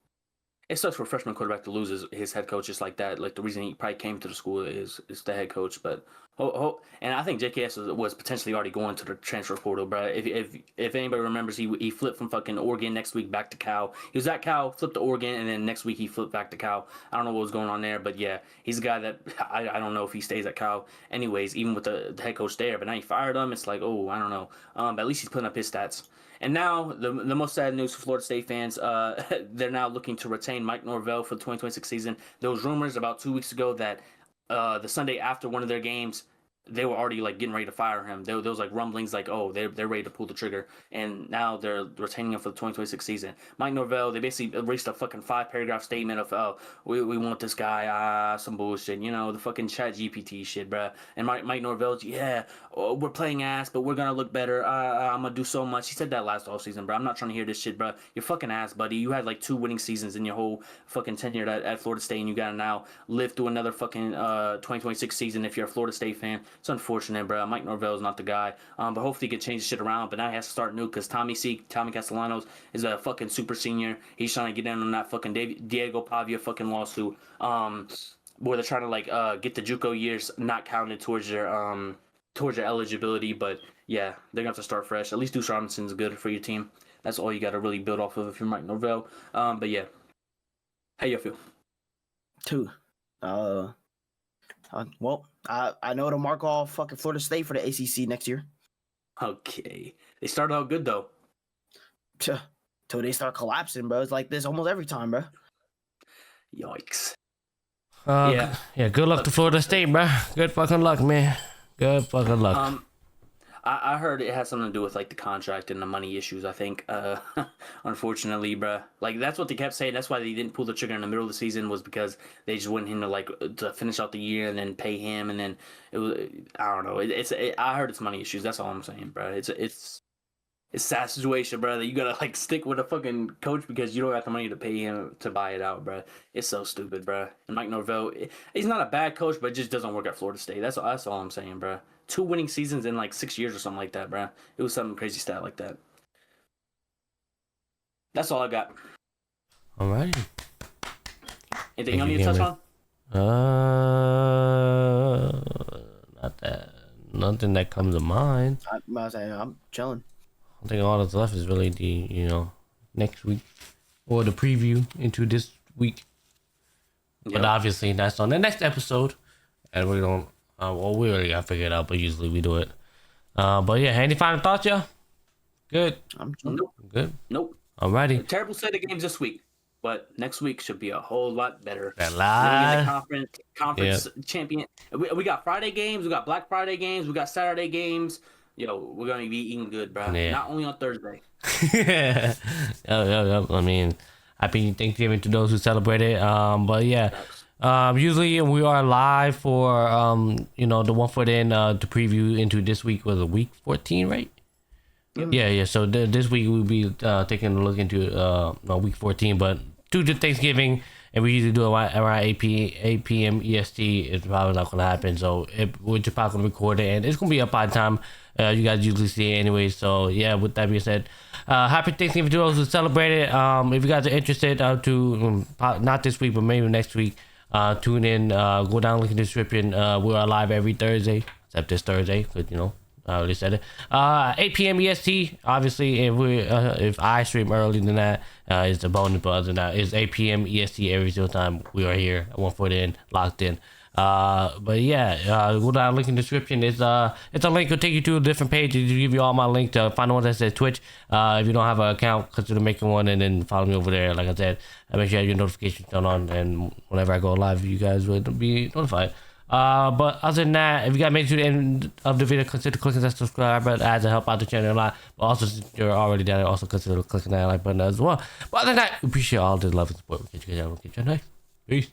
It sucks for a freshman quarterback to lose his head coach just like that. Like the reason he probably came to the school is the head coach. But and I think JKS was potentially already going to the transfer portal, bro. If anybody remembers, he flipped from fucking Oregon next week back to Cal. He was at Cal, flipped to Oregon, and then next week he flipped back to Cal. I don't know what was going on there, but yeah, he's a guy that I don't know if he stays at Cal anyways, even with the head coach there. But now he fired him. It's like, oh, I don't know. But at least he's putting up his stats. And now, the most sad news for Florida State fans, they're now looking to retain Mike Norvell for the 2026 season. There was rumors about 2 weeks ago that the Sunday after one of their games, they were already like getting ready to fire him. There was like rumblings like, oh, they're ready to pull the trigger, and now they're retaining him for the 2026 season. Mike Norvell, they basically released a fucking 5-paragraph statement of, oh, we want this guy, some bullshit, the fucking Chat GPT shit, bruh. And Mike Norvell, yeah, we're playing ass, but we're gonna look better. I'm gonna do so much. He said that last offseason, bro. I'm not trying to hear this shit, bro. You're fucking ass, buddy. You had like 2 winning seasons in your whole fucking tenure at Florida State, and you gotta now live through another fucking 2026 season if you're a Florida State fan. It's unfortunate, bro. Mike Norvell is not the guy. But hopefully he can change the shit around. But now he has to start new because Tommy Castellanos is a fucking super senior. He's trying to get in on that fucking Diego Pavia fucking lawsuit. Where they're trying to like get the JUCO years not counted towards your eligibility. But yeah, they're gonna have to start fresh. At least Deuce Robinson's good for your team. That's all you got to really build off of if you're Mike Norvell. But yeah, how you feel? 2. Well, I know to mark off fucking Florida State for the ACC next year. Okay, they started out good though. Till they start collapsing, bro. It's like this almost every time, bro. Yikes. Yeah. Good luck to Florida State, bro. Good fucking luck, man. Good fucking luck. I heard it has something to do with like the contract and the money issues. I think, unfortunately, bruh. Like that's what they kept saying. That's why they didn't pull the trigger in the middle of the season was because they just wanted him to finish out the year and then pay him and then it was I don't know. I heard it's money issues. That's all I'm saying, bruh. It's a sad situation, bruh. That you gotta like stick with a fucking coach because you don't have the money to pay him to buy it out, bruh. It's so stupid, bruh. And Mike Norvell, he's not a bad coach, but it just doesn't work at Florida State. That's all I'm saying, bruh. 2 winning seasons in like 6 years or something like that, bro. It was some crazy stat like that. That's all I got. Alrighty. Anything you need to touch on? Not that. Nothing that comes to mind. I'm chilling. I think all that's left is really the next week or the preview into this week. Yep. But obviously that's on the next episode, and we don't. Well, we already got figured out, but usually we do it. But yeah, any final thoughts, y'all? Good. Nope. Good. Nope. Alrighty. Terrible set of games this week, but next week should be a whole lot better. The conference champion. We got Friday games. We got Black Friday games. We got Saturday games. We're gonna be eating good, bro. Yeah. Not only on Thursday. Yep. I mean, Happy Thanksgiving to those who celebrate it. But yeah, usually we are live for the 1 foot in to preview into this week was a week 14, right? Yeah. So this week we'll be taking a look into week 14, but due to Thanksgiving, and we usually do it around 8 p.m. EST. It's probably not gonna happen. So we're just probably gonna record it, and it's gonna be up by the time you guys usually see it anyway. So yeah, with that being said, happy Thanksgiving to those who celebrate it. If you guys are interested to not this week but maybe next week, tune in. Go down, link in the description. We're live every Thursday except this Thursday, because I already said it. 8 p.m. EST. Obviously, if I stream earlier than that, it's a bonus. But other than that, it's 8 p.m. EST every single time we are here. 1 foot in, locked in. But yeah, go down, link in the description. It's a link. It'll take you to a different page. It'll give you all my links to find the one that says Twitch. If you don't have an account, consider making one and then follow me over there. Like I said, make sure you have your notifications turned on, and whenever I go live, you guys will be notified. But other than that, if you guys made it to the end of the video, consider clicking that subscribe button as to help out the channel a lot. But also, since you're already down there, also consider clicking that like button as well. But other than that, we appreciate all the love and support. We'll catch you guys next. Peace.